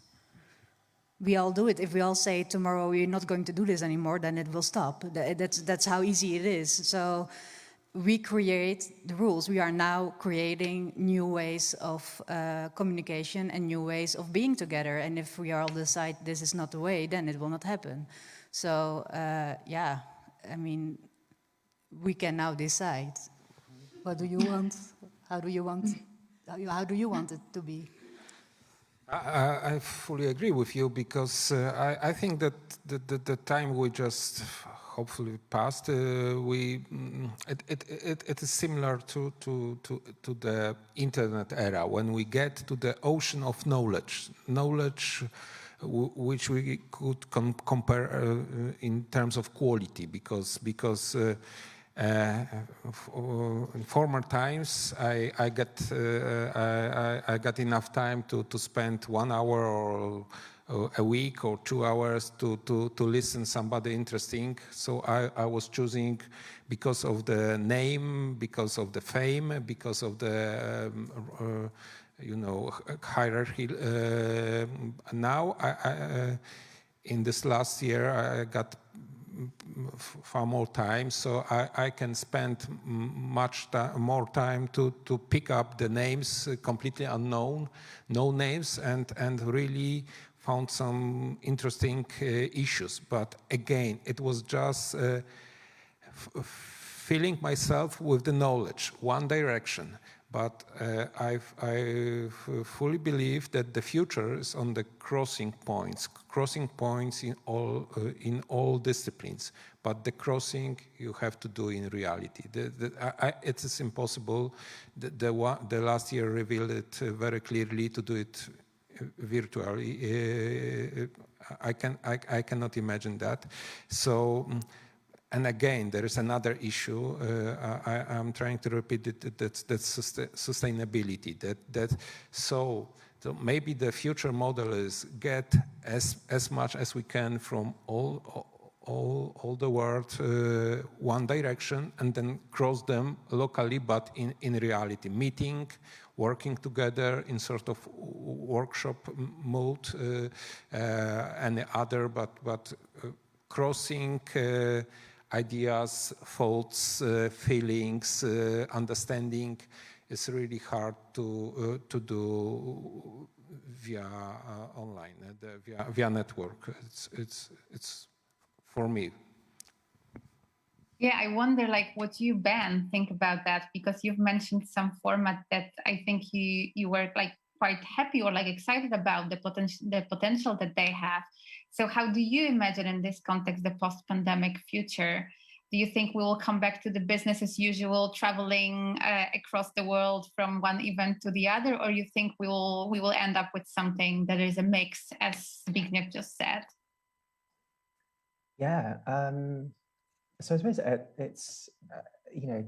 We all do it. If we all say tomorrow we're not going to do this anymore, then it will stop. That's how easy it is. So we create the rules. We are now creating new ways of communication and new ways of being together. And if we all decide this is not the way, then it will not happen. So I mean, we can now decide. What do you want? How do you want? How do you want it to be? I fully agree with you, because I think that the time we just hopefully passed, it is similar to the internet era, when we get to the ocean of knowledge which we could compare in terms of quality, because in former times, I got enough time to spend 1 hour or a week or 2 hours to listen somebody interesting. So I was choosing because of the name, because of the fame, because of the hierarchy. Now, in this last year, I got far more time, so I can spend much more time to pick up the names, completely unknown, no names, and really found some interesting issues. But again, it was just filling myself with the knowledge, one direction. but I fully believe that the future is on the crossing points in all disciplines. But the crossing you have to do in reality. It is impossible. The last year revealed it very clearly to do it virtually. I cannot imagine that. So. And again, there is another issue. I'm trying to repeat it. That's sustainability. So maybe the future model is get as much as we can from all the world one direction, and then cross them locally, but in reality, meeting, working together in sort of workshop mode, and other, but crossing. Ideas, thoughts, feelings, understanding is really hard to do via online, via network. It's for me. Yeah, I wonder, like, what you, Ben, think about that, because you've mentioned some format that I think you were like quite happy or like excited about the potential that they have. So how do you imagine in this context the post-pandemic future? Do you think we will come back to the business as usual, traveling across the world from one event to the other, or you think we will end up with something that is a mix, as Zbigniew just said? Yeah, so I suppose it's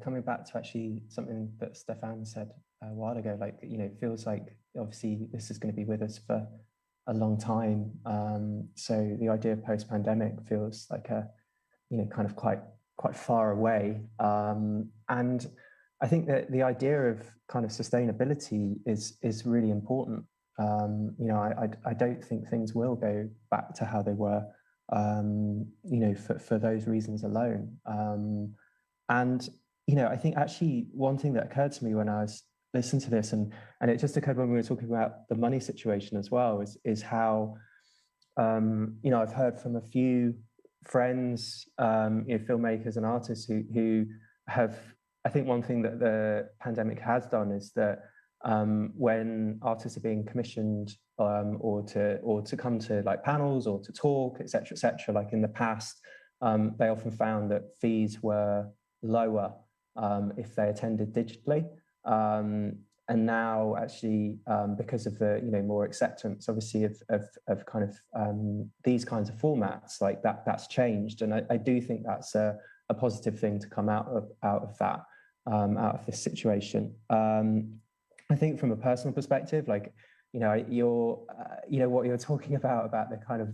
coming back to actually something that Stéphane said a while ago. Like, it feels like obviously this is going to be with us for a long time. So the idea of post-pandemic feels like a, kind of quite far away. And I think that the idea of kind of sustainability is really important. I don't think things will go back to how they were, for those reasons alone. And I think actually one thing that occurred to me when I was listening to this, and it just occurred when we were talking about the money situation as well, is how I've heard from a few friends, filmmakers and artists who have. I think one thing that the pandemic has done is that when artists are being commissioned or to come to like panels or to talk, etc., like in the past, they often found that fees were lower if they attended digitally. And now, actually, because of the more acceptance, obviously, of kind of these kinds of formats, like that's changed, and I do think that's a positive thing to come out of that, out of this situation. I think from a personal perspective, like what you're talking about the kind of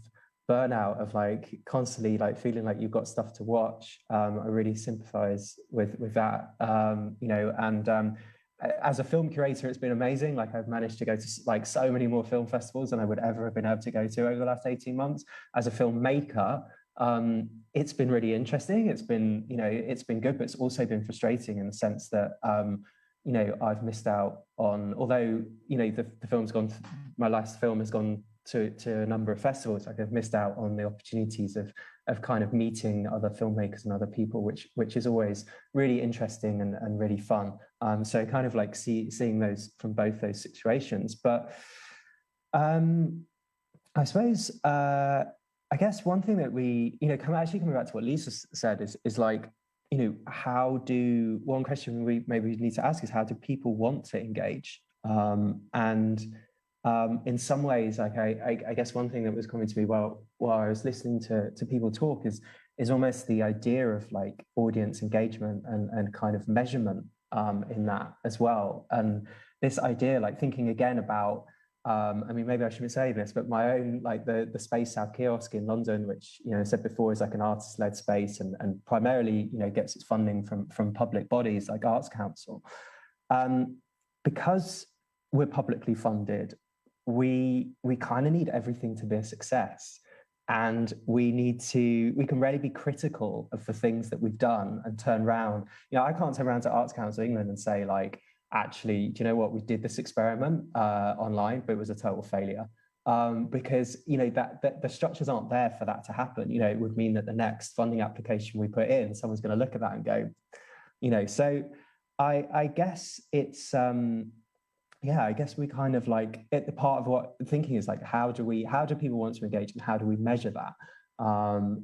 burnout of like constantly like feeling like you've got stuff to watch. I really sympathize with that, and. As a film curator, it's been amazing. Like, I've managed to go to like so many more film festivals than I would ever have been able to go to over the last 18 months. As a filmmaker, it's been really interesting. It's been, it's been good, but it's also been frustrating in the sense that, I've missed out on, although, the film's gone, my last film has gone to a number of festivals. Like, I've missed out on the opportunities of kind of meeting other filmmakers and other people, which is always really interesting and really fun. So kind of like seeing those from both those situations. But I suppose, I guess one thing that we, coming back to what Lisa said is like, one question we maybe need to ask is, how do people want to engage? And in some ways, like I guess one thing that was coming to me while I was listening to people talk is almost the idea of like audience engagement and kind of measurement in that as well. And this idea, like thinking again about, maybe I shouldn't say this, but my own, like the Space South kiosk in London, which, I said before, is like an artist-led space and primarily, gets its funding from public bodies like Arts Council. Because we're publicly funded, we kind of need everything to be a success. And we can really be critical of the things that we've done and turn around. I can't turn around to Arts Council England and say, like, actually, do you know what? We did this experiment online, but it was a total failure. Because, that the structures aren't there for that to happen. It would mean that the next funding application we put in, someone's going to look at that and go, so I guess it's yeah, I guess we kind of like at the part of what thinking is like, how do people want to engage and how do we measure that?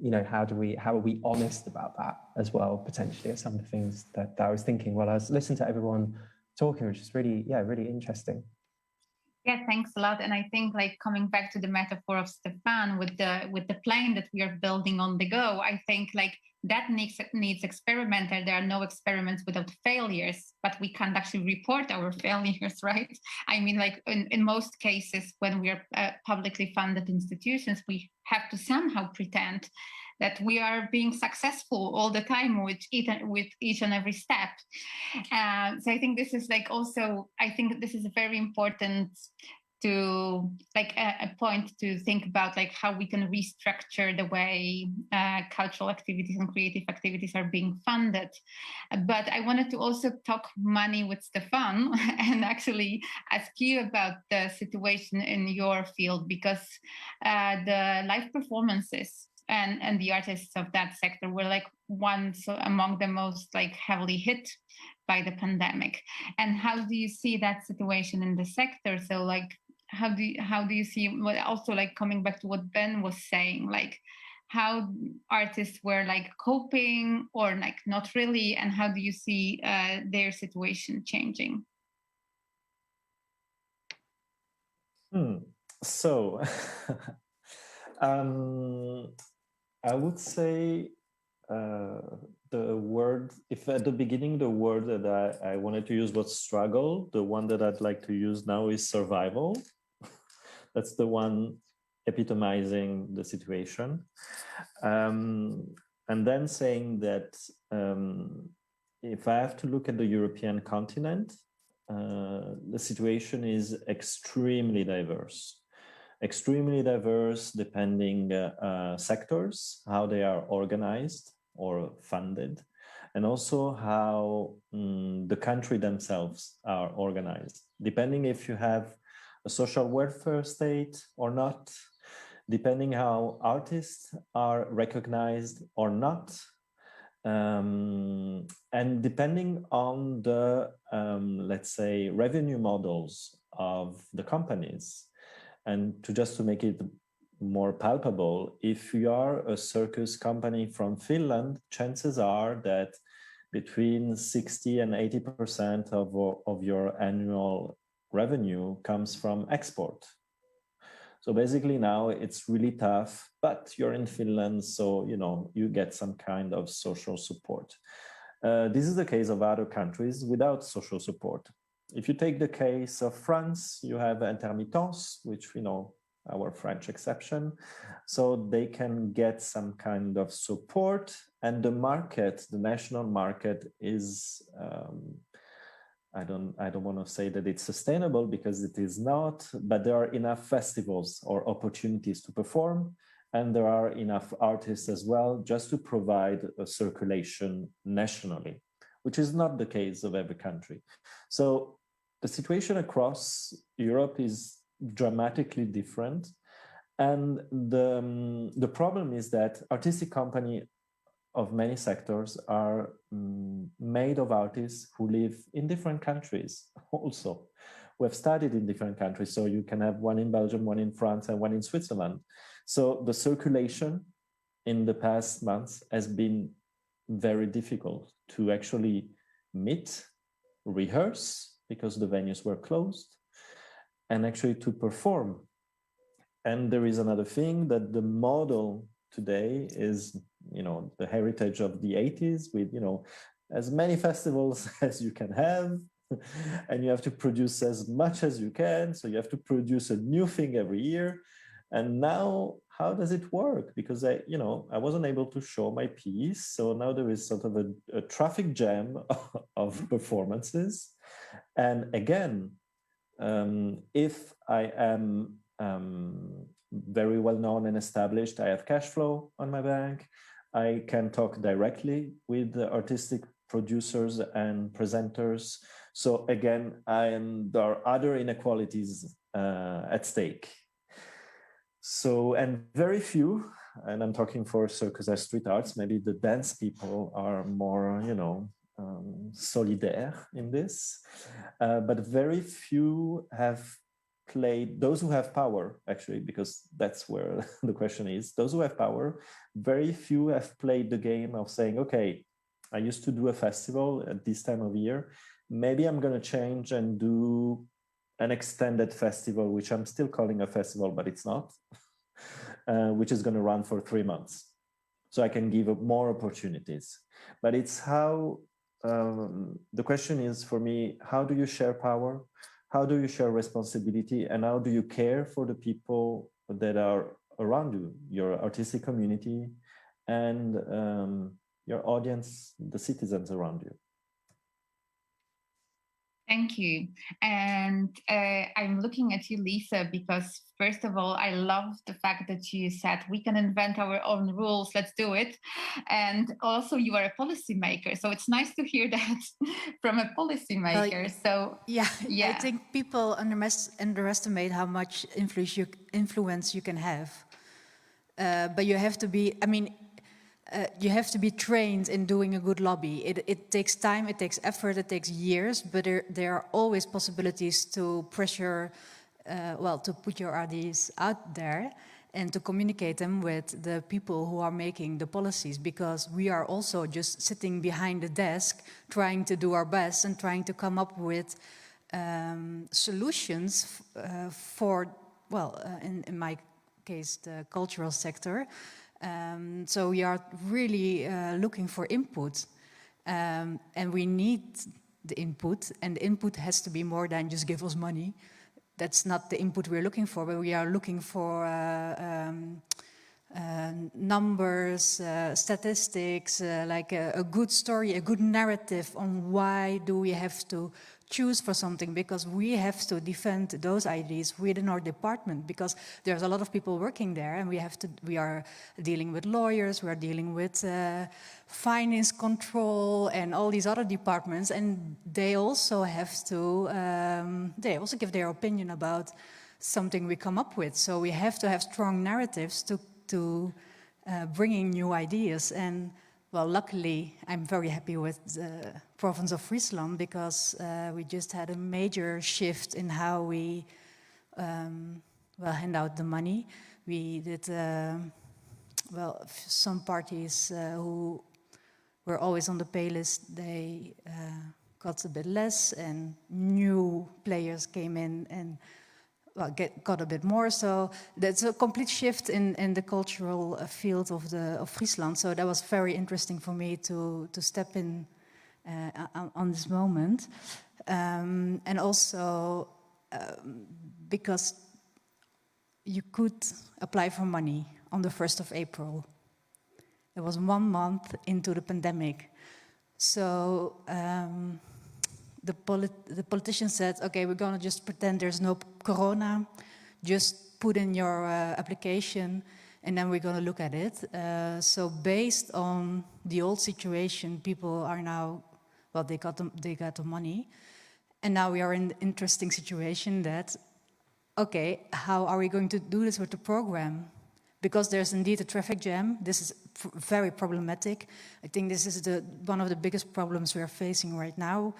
You know, how are we honest about that as well, potentially, are some of the things that I was thinking while I was listening to everyone talking, which is really, yeah, really interesting. Yeah, thanks a lot. And I think like coming back to the metaphor of Stéphane with the plane that we are building on the go, I think like that needs experimental. There are no experiments without failures, but we can't actually report our failures, right? I mean, like in most cases, when we are publicly funded institutions, we have to somehow pretend that we are being successful all the time with each and every step. So I think this is like also, I think this is very important to like a point to think about like how we can restructure the way cultural activities and creative activities are being funded. But I wanted to also talk money with Stéphane and actually ask you about the situation in your field, because the live performances and the artists of that sector were like among the most like heavily hit by the pandemic. And how do you see that situation in the sector? So like how do you see, also like coming back to what Ben was saying, like how artists were like coping or like not really, and how do you see their situation changing? So I would say the word, if at the beginning the word that I wanted to use was struggle, the one that I'd like to use now is survival. That's the one epitomizing the situation. And then saying that if I have to look at the European continent, the situation is extremely diverse depending sectors, how they are organized or funded, and also how the country themselves are organized, depending if you have a social welfare state or not, depending how artists are recognized or not, and depending on the, let's say, revenue models of the companies. And to make it more palpable, if you are a circus company from Finland, chances are that between 60 and 80% of your annual revenue comes from export. So basically now it's really tough, but you're in Finland, so you get some kind of social support. This is the case of other countries without social support. If you take the case of France, you have intermittence, which our French exception, so they can get some kind of support, and the market, the national market, is I don't want to say that it's sustainable, because it is not, but there are enough festivals or opportunities to perform, and there are enough artists as well just to provide a circulation nationally, which is not the case of every country. So the situation across Europe is dramatically different. And the problem is that artistic companies of many sectors are made of artists who live in different countries also. We have studied in different countries, so you can have one in Belgium, one in France, and one in Switzerland. So the circulation in the past months has been very difficult to actually meet, rehearse, because the venues were closed, and actually to perform. And there is another thing, that the model today is, the heritage of the 80s with, as many festivals as you can have, and you have to produce as much as you can. So you have to produce a new thing every year. And now, how does it work? Because I wasn't able to show my piece. So now there is sort of a traffic jam of performances. And again, if I am very well known and established, I have cash flow on my bank, I can talk directly with the artistic producers and presenters. So again, there are other inequalities at stake. So, and very few, and I'm talking for circus as street arts, maybe the dance people are more, solidaire in this, but very few have played, those who have power, actually, because that's where the question is, those who have power, very few have played the game of saying, okay, I used to do a festival at this time of year, maybe I'm going to change and do an extended festival, which I'm still calling a festival, but it's not, which is going to run for 3 months. So I can give more opportunities. But it's how, the question is for me, how do you share power? How do you share responsibility? And how do you care for the people that are around you, your artistic community and your audience, the citizens around you? Thank you. And I'm looking at you, Lisa, because first of all, I love the fact that you said we can invent our own rules, let's do it. And also you are a policymaker. So it's nice to hear that from a policymaker. Yeah, I think people underestimate how much influence you can have. But you have to be, you have to be trained in doing a good lobby. It takes time, it takes effort, it takes years, but there are always possibilities to pressure, to put your ideas out there and to communicate them with the people who are making the policies, because we are also just sitting behind the desk trying to do our best and trying to come up with solutions for, in my case, the cultural sector. So we are really looking for input, and we need the input, and the input has to be more than just give us money. That's not the input we're looking for, but we are looking for numbers, statistics, like a good story, a good narrative on why do we have to choose for something, because we have to defend those ideas within our department, because there's a lot of people working there, and we are dealing with lawyers, we are dealing with finance control and all these other departments, and they also have to they also give their opinion about something we come up with. So we have to have strong narratives to bringing new ideas. And well, luckily, I'm very happy with the province of Friesland, because we just had a major shift in how we hand out the money. We did, some parties who were always on the pay list, they got a bit less, and new players came in and got a bit more. So that's a complete shift in the cultural field of Friesland. So that was very interesting for me to step in on this moment. And also because you could apply for money on the 1st of April. It was 1 month into the pandemic. So the politician said, okay, we're going to just pretend there's no corona, just put in your application, and then we're going to look at it. So based on the old situation, people are now, they got the money. And now we are in the interesting situation that, okay, how are we going to do this with the program? Because there's indeed a traffic jam. This is very problematic. I think this is one of the biggest problems we are facing right now.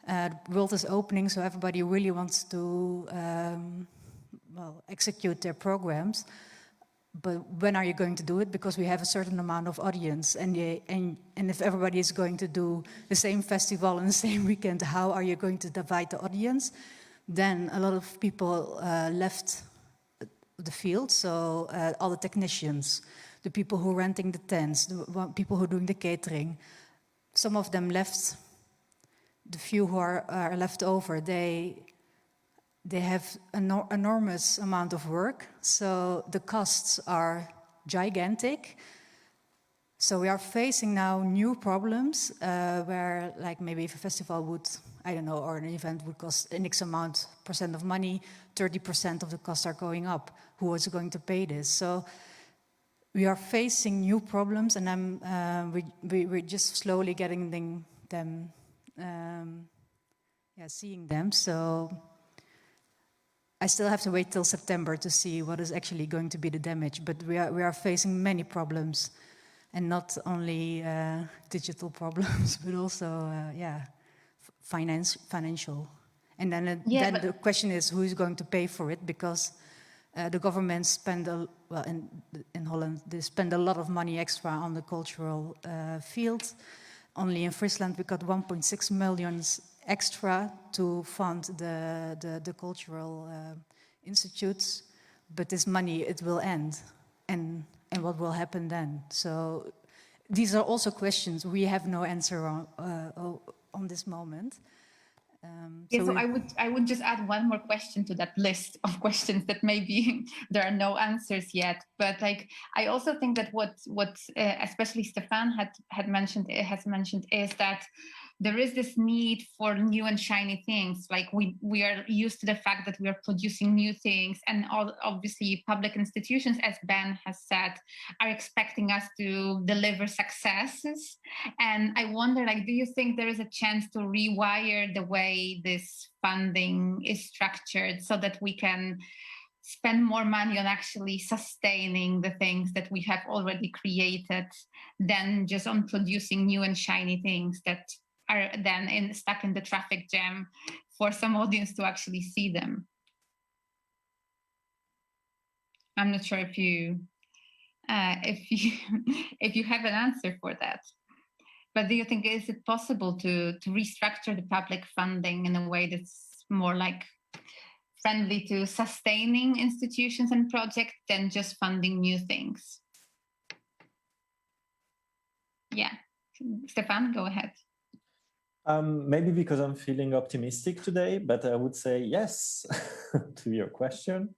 The world is opening, so everybody really wants to execute their programs. But when are you going to do it? Because we have a certain amount of audience, and if everybody is going to do the same festival on the same weekend, how are you going to divide the audience? Then a lot of people left the field, so all the technicians, the people who are renting the tents, the people who are doing the catering, some of them left. The few who are left over, they have an enormous amount of work, so the costs are gigantic. So we are facing now new problems where, like, maybe if a festival would, I don't know, or an event would cost an X % of money, 30% of the costs are going up. Who is going to pay this? So we are facing new problems, and we're just slowly getting them. Seeing them. So I still have to wait till September to see what is actually going to be the damage. But we are facing many problems. and not only digital problems, but also financial. And then then the question is, who is going to pay for it? Because the government spend in Holland they spend a lot of money extra on the cultural field. Only in Friesland we got 1.6 million extra to fund the cultural institutes, but this money, it will end, and what will happen then? So these are also questions we have no answer on this moment. So I would just add one more question to that list of questions that maybe there are no answers yet. But like I also think that what especially Stéphane has mentioned is that there is this need for new and shiny things. Like we are used to the fact that we are producing new things, and obviously public institutions, as Ben has said, are expecting us to deliver successes. And I wonder, like, do you think there is a chance to rewire the way this funding is structured so that we can spend more money on actually sustaining the things that we have already created than just on producing new and shiny things that are then stuck in the traffic jam for some audience to actually see them? I'm not sure if you if you have an answer for that. But do you think, is it possible to restructure the public funding in a way that's more like friendly to sustaining institutions and projects than just funding new things? Yeah, Stéphane, go ahead. Maybe because I'm feeling optimistic today, but I would say yes to your question.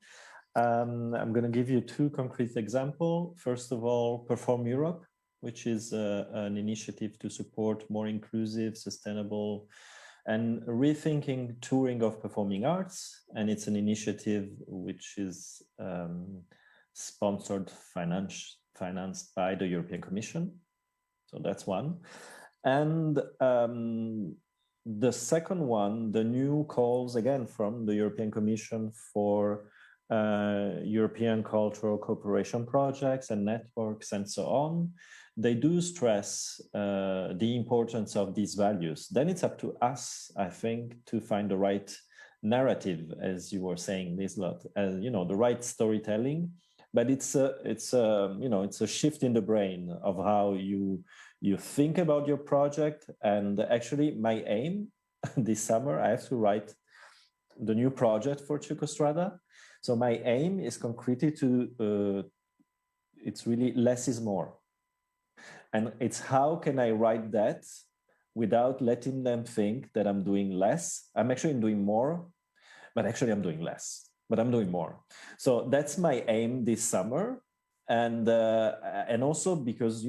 I'm going to give you two concrete examples. First of all, Perform Europe, which is an initiative to support more inclusive, sustainable, and rethinking touring of performing arts. And it's an initiative which is sponsored, financed by the European Commission. So that's one. And the second one, the new calls again from the European Commission for European cultural cooperation projects and networks and so on, they do stress the importance of these values. Then it's up to us, I think, to find the right narrative, as you were saying, Lieselot, the right storytelling. But it's a shift in the brain of how you think about your project. And actually, my aim this summer, I have to write the new project for Circostrada. So my aim is concretely it's really less is more. And it's how can I write that without letting them think that I'm doing less. I'm actually doing more, but actually I'm doing less. But I'm doing more. So that's my aim this summer. And also because,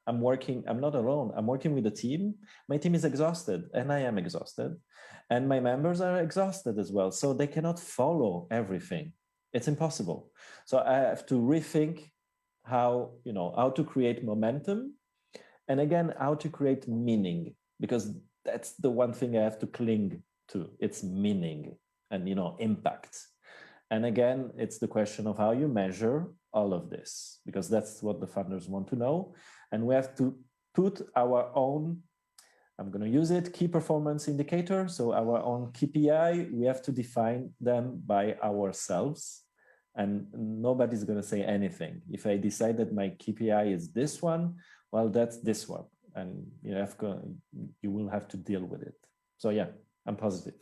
I'm not alone. I'm working with a team. My team is exhausted and I am exhausted. And my members are exhausted as well. So they cannot follow everything. It's impossible. So I have to rethink how to create momentum. And again, how to create meaning, because that's the one thing I have to cling to. It's meaning and, impact. And again, it's the question of how you measure all of this, because that's what the funders want to know. And we have to put our own, I'm going to use it, key performance indicator. So our own KPI, we have to define them by ourselves. And nobody's going to say anything. If I decide that my KPI is this one, well, that's this one. And you will have to deal with it. So yeah, I'm positive.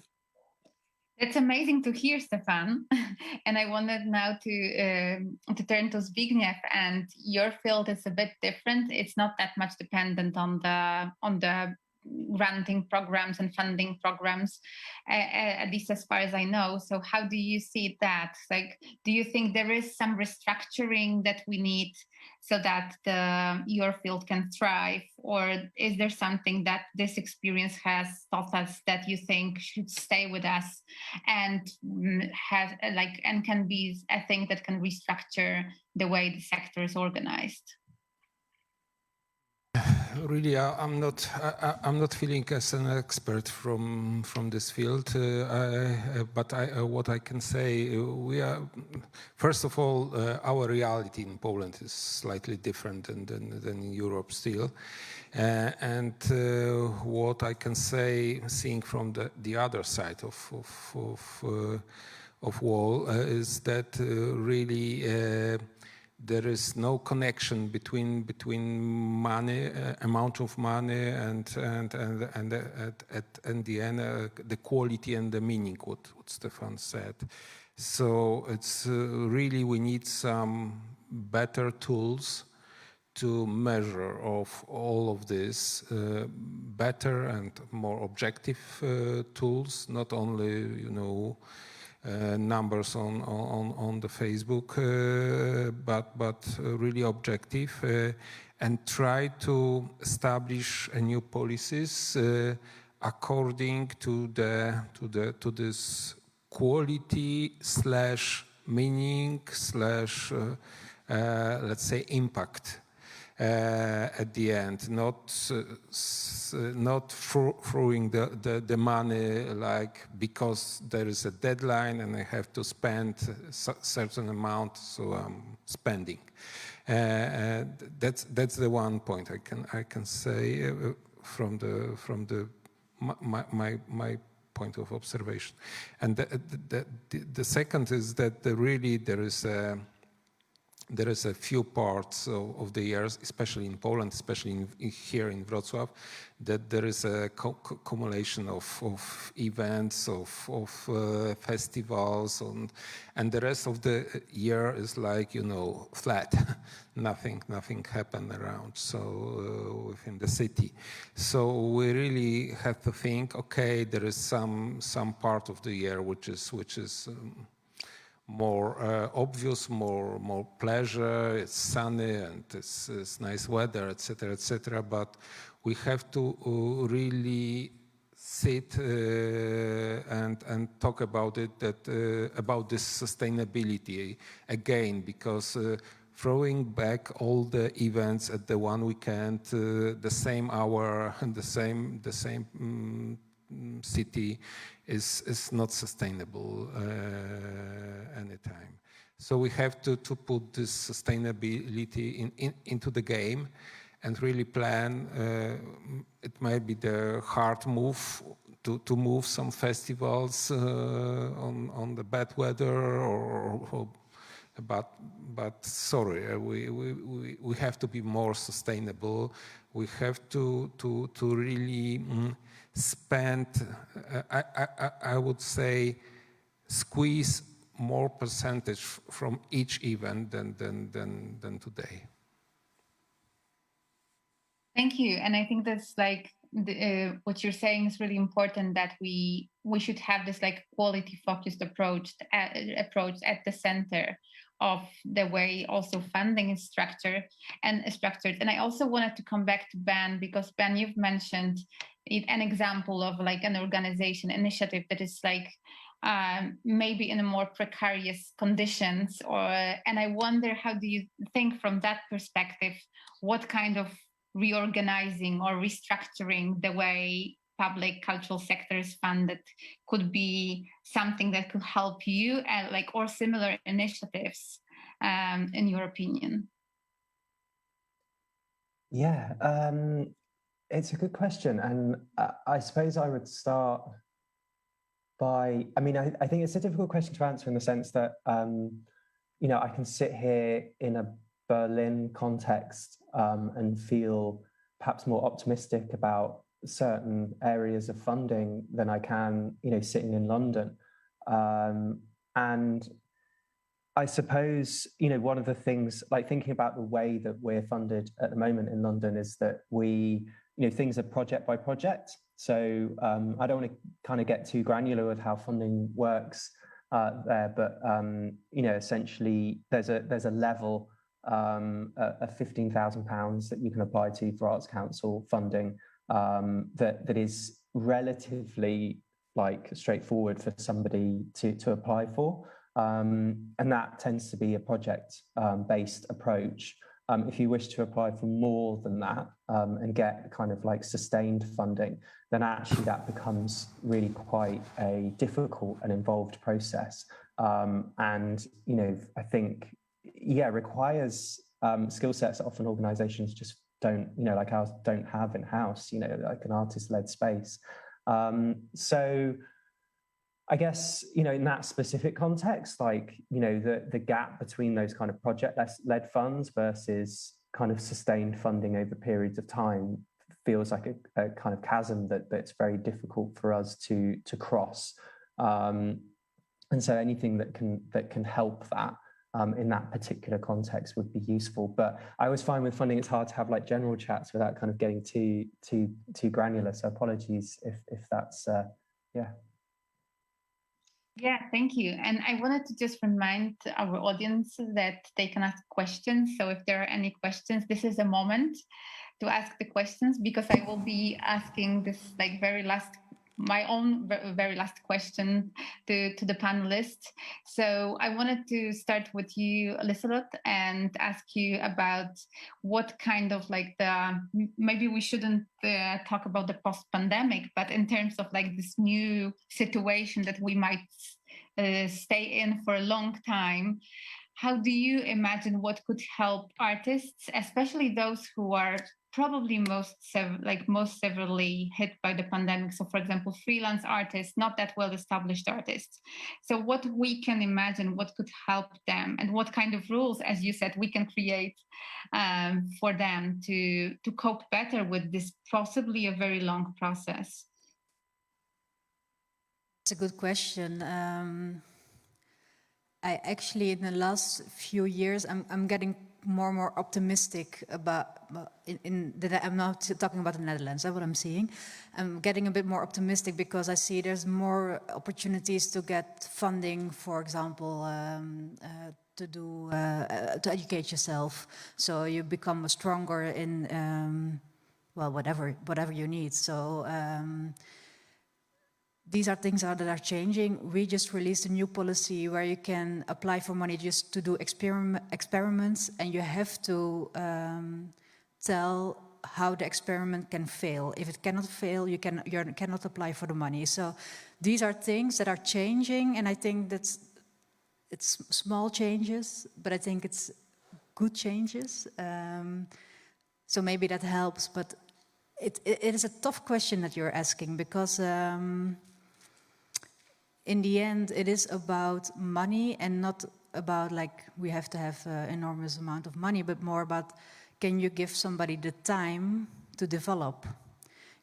It's amazing to hear, Stéphane. And I wanted now to turn to Zbigniew, and your field is a bit different. It's not that much dependent on the granting programs and funding programs, at least as far as I know. So how do you see that? Like, do you think there is some restructuring that we need so that your field can thrive? Or is there something that this experience has taught us that you think should stay with us and can be a thing that can restructure the way the sector is organized? really, I'm not feeling as an expert from this field. But what I can say, we are, first of all, our reality in Poland is slightly different than in Europe still. And what I can say, seeing from the other side of wall, is that really there is no connection between money, amount of money, and at the end the quality and the meaning. What Stéphane said. So it's really we need some better tools to measure of all of this, better and more objective tools, not only numbers on the Facebook, but really objective, and try to establish a new policies according to this quality / meaning / let's say impact at the end, not throwing the money like because there is a deadline and I have to spend a certain amount, so I'm spending. That's the one point I can say from my point of observation. And the second is that really there is a few parts of the years, especially in Poland, especially here in Wrocław, that there is a accumulation of events, of festivals, and the rest of the year is like, flat. nothing happened around, so within the city. So we really have to think, okay, there is some part of the year which is more obvious, more pleasure, it's sunny and it's nice weather, etc., etc. But we have to really sit and talk about it, about this sustainability again, because throwing back all the events at the one weekend, the same hour, and the same city is not sustainable anytime. So we have to put this sustainability into the game and really plan. It might be the hard move to move some festivals on the bad weather, but sorry, we have to be more sustainable. We have to really spend, I would say, squeeze more percentage from each event than today. Thank you, and I think that's like what you're saying is really important, that we should have this like quality focused approach at the center of the way also funding is structured. And I also wanted to come back to Ben, because Ben, you've mentioned an example of like an organization initiative that is like maybe in a more precarious conditions, and I wonder, how do you think from that perspective, what kind of reorganizing or restructuring the way public cultural sector is funded could be something that could help you, or similar initiatives, in your opinion? Yeah, it's a good question, and I suppose I would start by, I think it's a difficult question to answer in the sense that, I can sit here in a Berlin context and feel perhaps more optimistic about certain areas of funding than I can, sitting in London. And I suppose, one of the things, like thinking about the way that we're funded at the moment in London, is that we, things are project by project. So I don't want to kind of get too granular with how funding works there, but essentially there's a level of £15,000 that you can apply to for Arts Council funding that is relatively like straightforward for somebody to apply for, and that tends to be a project based approach. if you wish to apply for more than that and get kind of like sustained funding, then actually that becomes really quite a difficult and involved process. And, you know, I think, yeah, requires skill sets that often organizations just don't, you know, like ours don't have in-house, you know, like an artist-led space. So I guess, you know, in that specific context, like, you know, the gap between those kind of project-led funds versus kind of sustained funding over periods of time feels like a kind of chasm that's very difficult for us to cross. And so anything that can help that in that particular context would be useful. But I always find with funding, it's hard to have like general chats without kind of getting too granular. So apologies if that's, yeah. Yeah, thank you. And I wanted to just remind our audience that they can ask questions. So if there are any questions, this is a moment to ask the questions, because I will be asking this like my own very last question to the panelists. So I wanted to start with you, Lieselot, and ask you about what kind of like maybe we shouldn't talk about the post-pandemic, but in terms of like this new situation that we might stay in for a long time, how do you imagine what could help artists, especially those who are probably most severely hit by the pandemic? So for example, freelance artists, not that well-established artists. So what we can imagine, what could help them, and what kind of rules, as you said, we can create for them to cope better with this possibly a very long process? It's a good question. I actually, in the last few years, I'm getting more and more optimistic about, that I'm not talking about the Netherlands, that's what I'm seeing. I'm getting a bit more optimistic because I see there's more opportunities to get funding, for example, to educate yourself. So you become stronger in, well, whatever you need. So these are things that are changing. We just released a new policy where you can apply for money just to do experiments, and you have to tell how the experiment can fail. If it cannot fail, you cannot apply for the money. So these are things that are changing, and I think it's small changes, but I think it's good changes. So maybe that helps, but it is a tough question that you're asking, because in the end, it is about money, and not about like we have to have an enormous amount of money, but more about, can you give somebody the time to develop?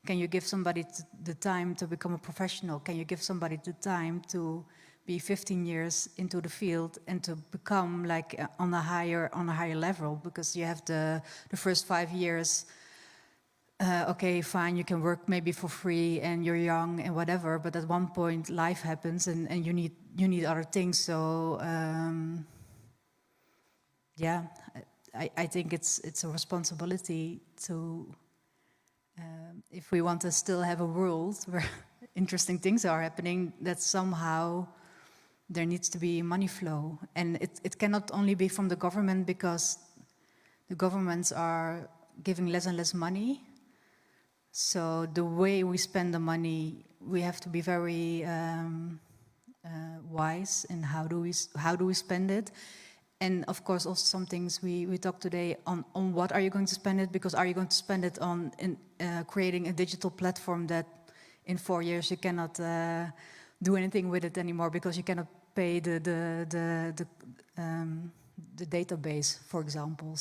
Can you give somebody the time to become a professional? Can you give somebody the time to be 15 years into the field and to become like on a higher level? Because you have the first 5 years. Okay, fine, you can work maybe for free and you're young and whatever, but at one point life happens and you need other things. So yeah, I think it's a responsibility to, if we want to still have a world where interesting things are happening, that somehow there needs to be money flow. And it cannot only be from the government, because the governments are giving less and less money. So the way we spend the money, we have to be very wise in how do we spend it. And of course, also some things we talked today on what are you going to spend it, because are you going to spend it on creating a digital platform that in 4 years you cannot do anything with it anymore because you cannot pay the database, for example.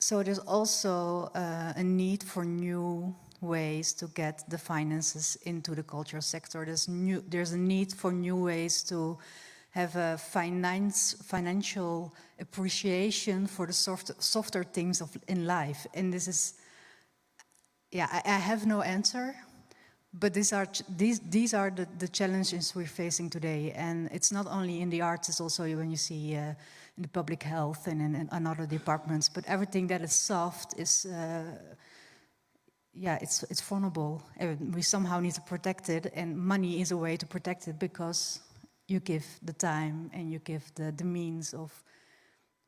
So there's also a need for new ways to get the finances into the cultural sector. There's a need for new ways to have a financial appreciation for the softer things in life. And this is, yeah, I have no answer, but these are the challenges we're facing today. And it's not only in the arts, it's also when you see in the public health and in other departments, but everything that is soft is, yeah, it's vulnerable. We somehow need to protect it, and money is a way to protect it, because you give the time and you give the means of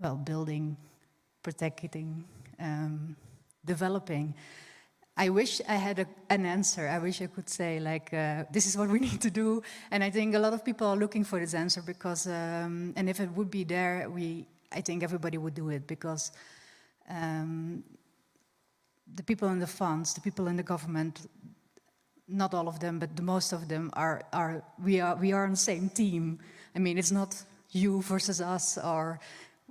well, building, protecting, developing. I wish I had an answer. I wish I could say, like, this is what we need to do. And I think a lot of people are looking for this answer because, and if it would be there, I think everybody would do it because the people in the funds, the people in the government, not all of them, but the most of them we are on the same team. I mean, it's not you versus us, or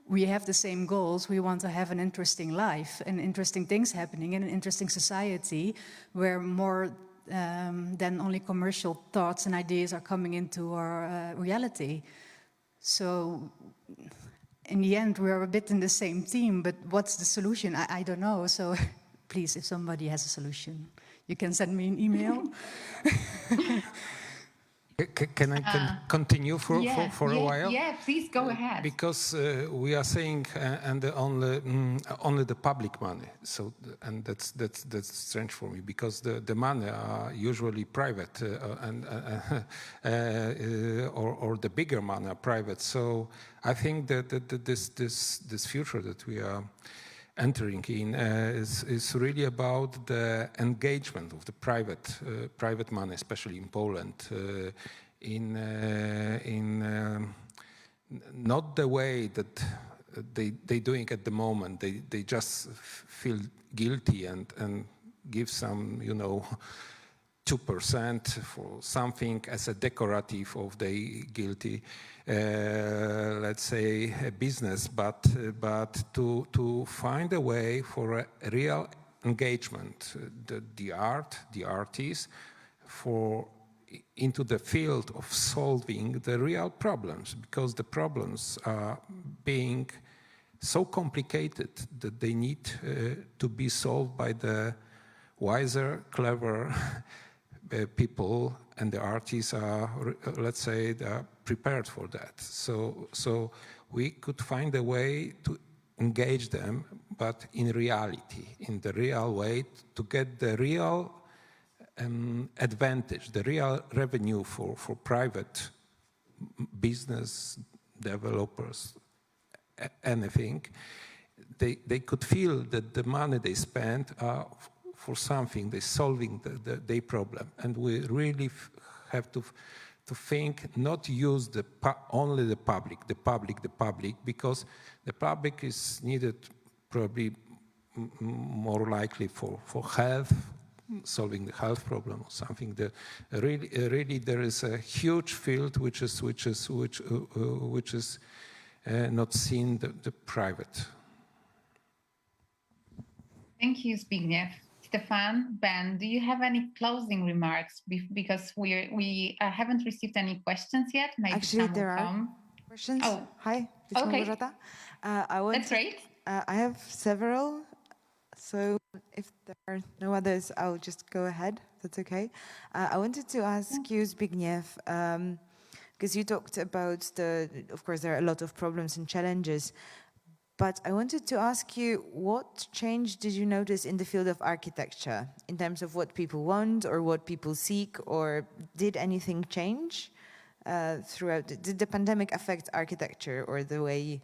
we have the same goals. We want to have an interesting life and interesting things happening in an interesting society where more than only commercial thoughts and ideas are coming into our reality. So in the end, we're a bit in the same team, but what's the solution? I don't know. So please, if somebody has a solution, you can send me an email. Can I continue for a while? Yeah, please go ahead. Because we are saying and only the public money. So and that's strange for me because the money are usually private or the bigger money are private. So I think that this future that we are entering in is really about the engagement of the private money, especially in Poland, not the way that they doing at the moment. They just feel guilty and give some 2% for something as a decorative of the guilty, let's say, a business, but to find a way for a real engagement, the artists, into the field of solving the real problems, because the problems are being so complicated that they need to be solved by the wiser, clever people, and the artists are, let's say, they are prepared for that. So we could find a way to engage them, but in reality, in the real way, to get the real advantage, the real revenue for private business developers, anything. They could feel that the money they spend are for something, they're solving their problem. And we really have to think, not use only the public, because the public is needed probably more likely for health, solving the health problem or something. Really there is a huge field which is not seen the private. Thank you, Zbigniew. Stéphane, Ben, do you have any closing remarks? Because we haven't received any questions yet. Maybe actually there are questions. Oh, hi, it's okay. Małgorzata. That's great. I have several, so if there are no others, I'll just go ahead. That's okay. I wanted to ask you, Zbigniew, because you talked about of course, there are a lot of problems and challenges. But I wanted to ask you, what change did you notice in the field of architecture in terms of what people want or what people seek, or did anything change throughout? Did the pandemic affect architecture or the way,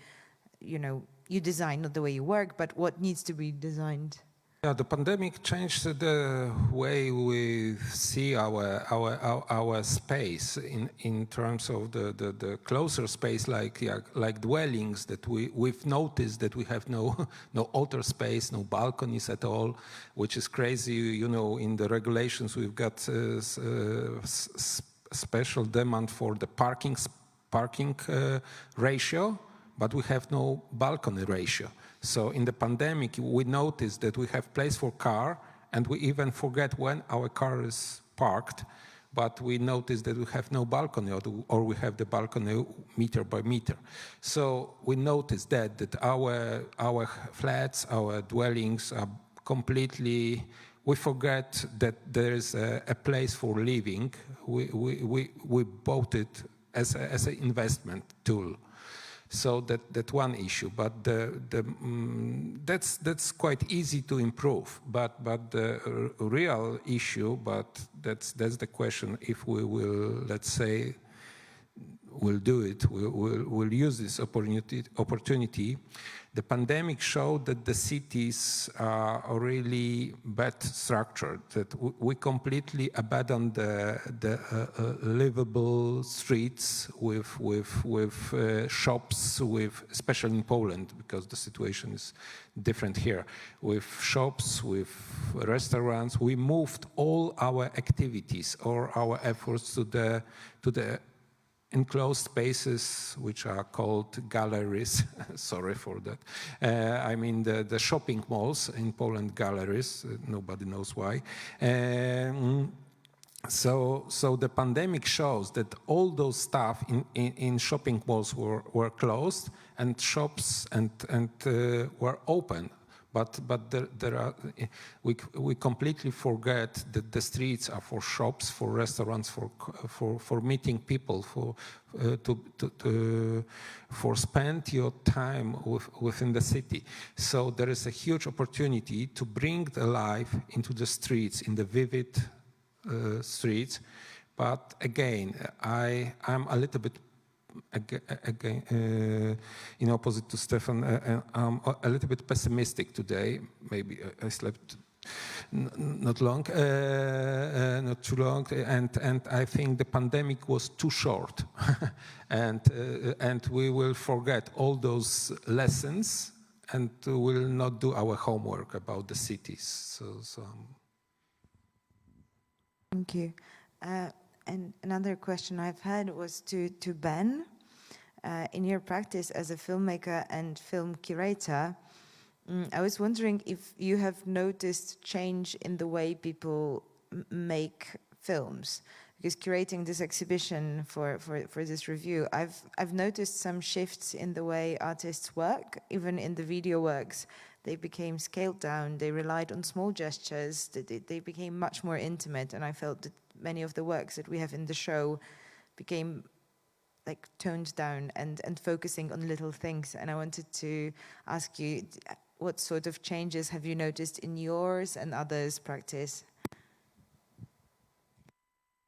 you design, not the way you work, but what needs to be designed? Yeah, the pandemic changed the way we see our space in terms of the closer space, like dwellings, that we've noticed that we have no outer space, no balconies at all, which is crazy. In the regulations we've got special demand for the parking ratio, but we have no balcony ratio. So in the pandemic, we noticed that we have place for car, and we even forget when our car is parked, but we noticed that we have no balcony, or we have the balcony meter by meter. So we noticed that our flats, our dwellings are completely, we forget that there is a place for living. We bought it as an investment tool. So that one issue, but that's quite easy to improve. But the real issue, but that's the question: if we will, let's say, will do it, will use this opportunity. The pandemic showed that the cities are really bad structured, that we completely abandoned the livable streets with shops, especially in Poland, because the situation is different here, with shops, with restaurants. We moved all our activities or our efforts to the enclosed spaces, which are called galleries. Sorry for that. I mean the shopping malls in Poland, galleries. Nobody knows why. So the pandemic shows that all those stuff in shopping malls were closed and shops and were open. But there are, we completely forget that the streets are for shops, for restaurants, for meeting people, for spend your time within the city. So there is a huge opportunity to bring the life into the streets, in the vivid streets. But again, I'm a little bit again, in opposite to Stéphane, I'm a little bit pessimistic today. Maybe I slept not too long, and I think the pandemic was too short, and we will forget all those lessons and will not do our homework about the cities. So. Thank you. And another question I've had was to Ben. In your practice as a filmmaker and film curator, I was wondering if you have noticed change in the way people make films. Because curating this exhibition for this review, I've noticed some shifts in the way artists work. Even in the video works, they became scaled down. They relied on small gestures. They became much more intimate, and I felt that many of the works that we have in the show became like toned down and focusing on little things. And I wanted to ask you, what sort of changes have you noticed in yours and others' practice?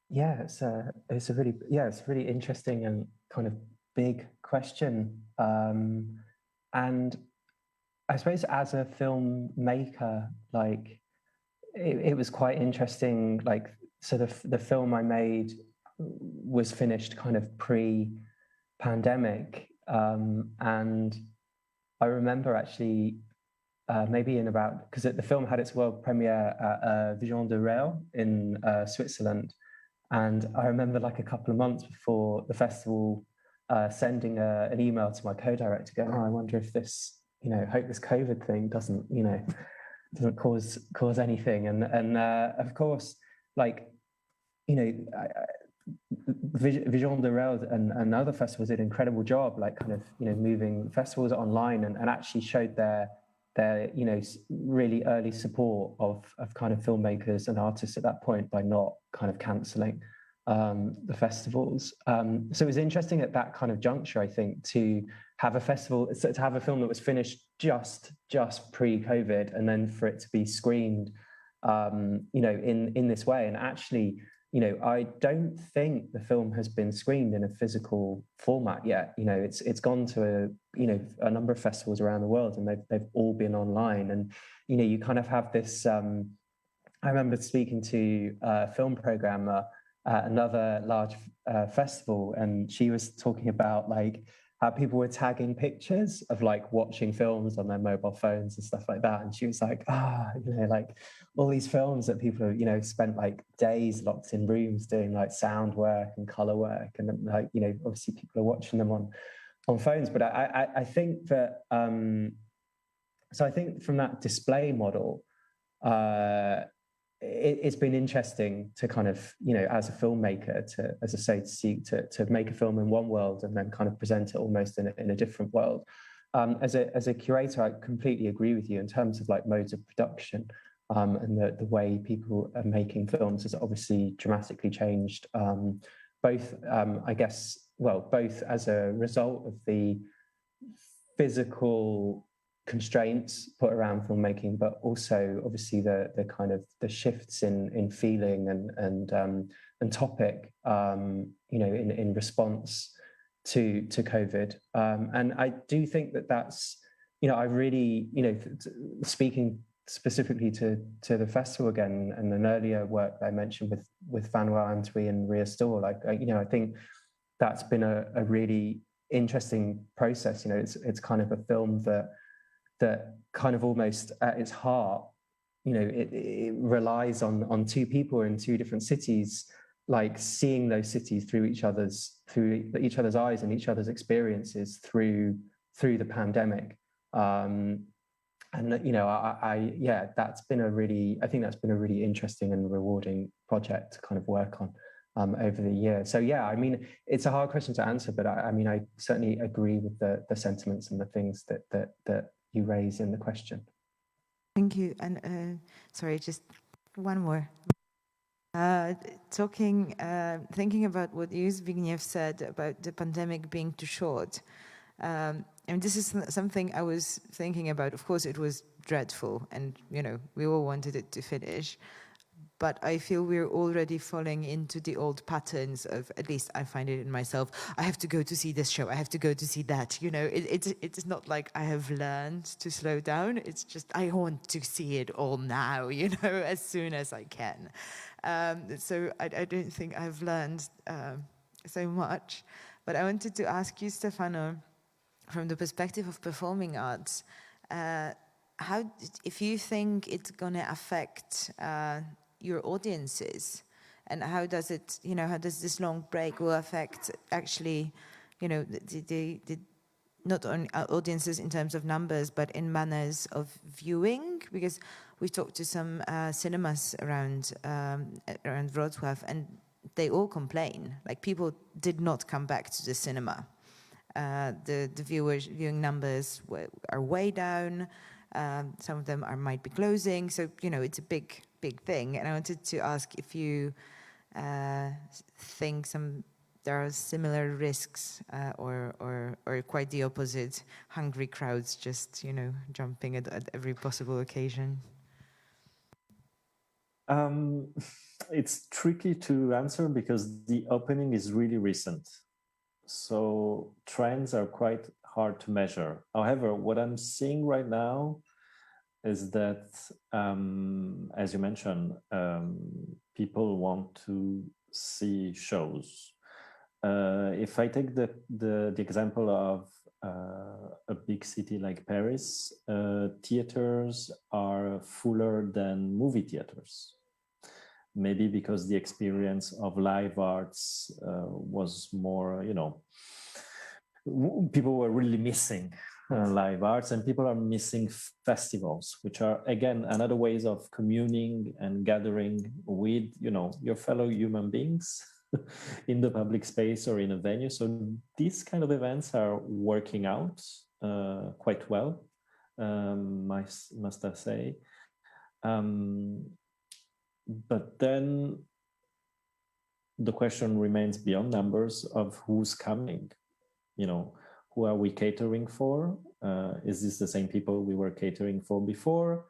Yeah, it's a really interesting and kind of big question. And I suppose as a filmmaker, like it was quite interesting. Like, so the film I made was finished kind of pre-pandemic, and I remember actually maybe in about, because the film had its world premiere at Vision de Rail in Switzerland, and I remember like a couple of months before the festival sending an email to my co-director going, "Oh, I wonder if this, hope this COVID thing doesn't cause anything." And of course, like, Vision de Rail and other festivals did an incredible job, like kind of, moving festivals online and actually showed their really early support of kind of filmmakers and artists at that point by not kind of cancelling the festivals. So it was interesting at that kind of juncture, I think, to have a festival, to have a film that was finished just pre-COVID, and then for it to be screened, in this way. And actually, I don't think the film has been screened in a physical format yet. It's gone to a number of festivals around the world, and they've all been online. And you kind of have this. I remember speaking to a film programmer at another large festival, and she was talking about like how people were tagging pictures of like watching films on their mobile phones and stuff like that. And she was like, like all these films that people have, spent like days locked in rooms doing like sound work and color work. And like, obviously people are watching them on phones. But I think that, so I think from that display model, it's been interesting to kind of, as a filmmaker, to, as I say, to seek to make a film in one world and then kind of present it almost in a different world. As a curator, I completely agree with you in terms of like modes of production, and the way people are making films has obviously dramatically changed, both as a result of the physical constraints put around filmmaking, but also obviously the kind of the shifts in feeling and topic, in response to COVID. And I do think that that's, I really, speaking specifically to the festival again, and an earlier work that I mentioned with Vanwa Antwi and Ria Store, I think that's been a really interesting process. It's kind of a film that kind of almost at its heart, it relies on two people in two different cities, like seeing those cities through each other's eyes and each other's experiences through the pandemic. That's been a really interesting and rewarding project to kind of work on over the year. So yeah, I mean, it's a hard question to answer, but I certainly agree with the sentiments and the things that you raise in the question. Thank you. And sorry, just one more. Thinking about what you, Zbigniew, said about the pandemic being too short. And this is something I was thinking about. Of course, it was dreadful, and we all wanted it to finish. But I feel we're already falling into the old patterns of, at least I find it in myself, I have to go to see this show, I have to go to see that. It's not like I have learned to slow down. It's just I want to see it all now, as soon as I can. So I don't think I've learned so much. But I wanted to ask you, Stefano, from the perspective of performing arts, if you think it's going to affect your audiences, and how does this long break will affect actually, the not only audiences in terms of numbers, but in manners of viewing? Because we talked to some cinemas around Wrocław, and they all complain. Like, people did not come back to the cinema. The viewing numbers are way down. Some of them might be closing. So, it's a big thing. And I wanted to ask if you think there are similar risks or quite the opposite, hungry crowds just, jumping at every possible occasion. It's tricky to answer because the opening is really recent. So trends are quite hard to measure. However, what I'm seeing right now is that, as you mentioned, people want to see shows. If I take the example of a big city like Paris, theaters are fuller than movie theaters. Maybe because the experience of live arts was more, people were really missing live arts, and people are missing festivals, which are, again, another ways of communing and gathering with, your fellow human beings in the public space or in a venue. So these kind of events are working out quite well, must I say. But then the question remains beyond numbers of who's coming. Who are we catering for? Is this the same people we were catering for before?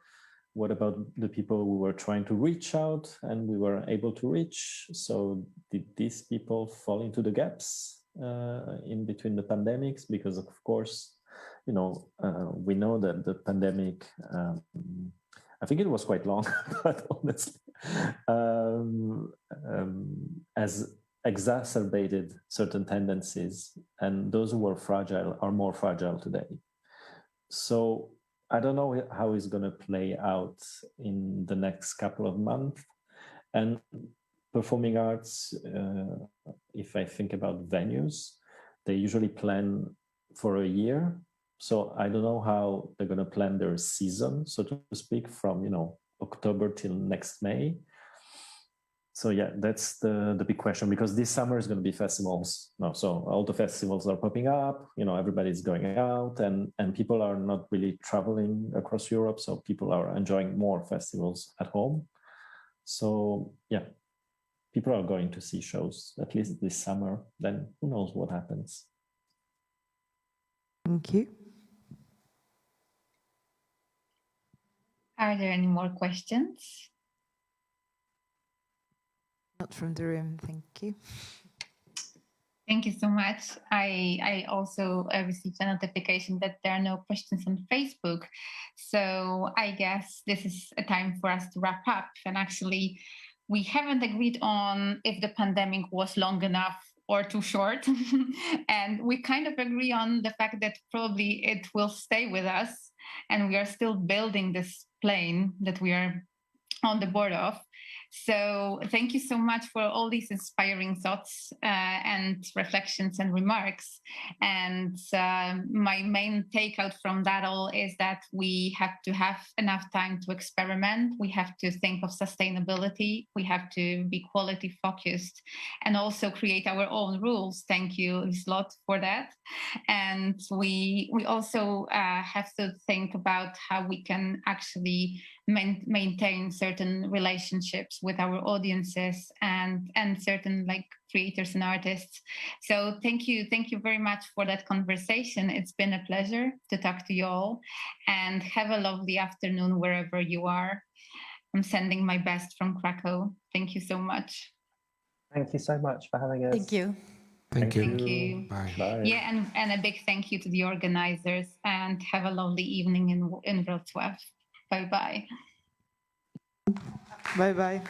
What about the people we were trying to reach out and we were able to reach? So did these people fall into the gaps in between the pandemics? Because of course, we know that the pandemic, I think it was quite long, but honestly, has exacerbated certain tendencies, and those who were fragile are more fragile today. So I don't know how it's going to play out in the next couple of months. And performing arts, if I think about venues, they usually plan for a year. So I don't know how they're going to plan their season, so to speak, from October till next May. So yeah, that's the big question, because this summer is going to be festivals. So all the festivals are popping up. Everybody's going out, and people are not really traveling across Europe. So people are enjoying more festivals at home. So yeah, people are going to see shows at least this summer. Then who knows what happens? Thank you. Are there any more questions? Not from the room, thank you. Thank you so much. I also received a notification that there are no questions on Facebook. So I guess this is a time for us to wrap up. And actually, we haven't agreed on if the pandemic was long enough or too short. And we kind of agree on the fact that probably it will stay with us. And we are still building this plane that we are on the board of. So thank you so much for all these inspiring thoughts and reflections and remarks. And my main takeout from that all is that we have to have enough time to experiment. We have to think of sustainability. We have to be quality focused and also create our own rules. Thank you, Lieselot, for that. And we also have to think about how we can actually maintain certain relationships with our audiences and certain like creators and artists. So thank you very much for that conversation. It's been a pleasure to talk to you all, and have a lovely afternoon wherever you are. I'm sending my best from Krakow. Thank you so much. Thank you so much for having us. Thank you. Thank you. Thank you. Bye. Bye. Yeah, and a big thank you to the organizers, and have a lovely evening in Wrocław. Bye-bye. Bye-bye.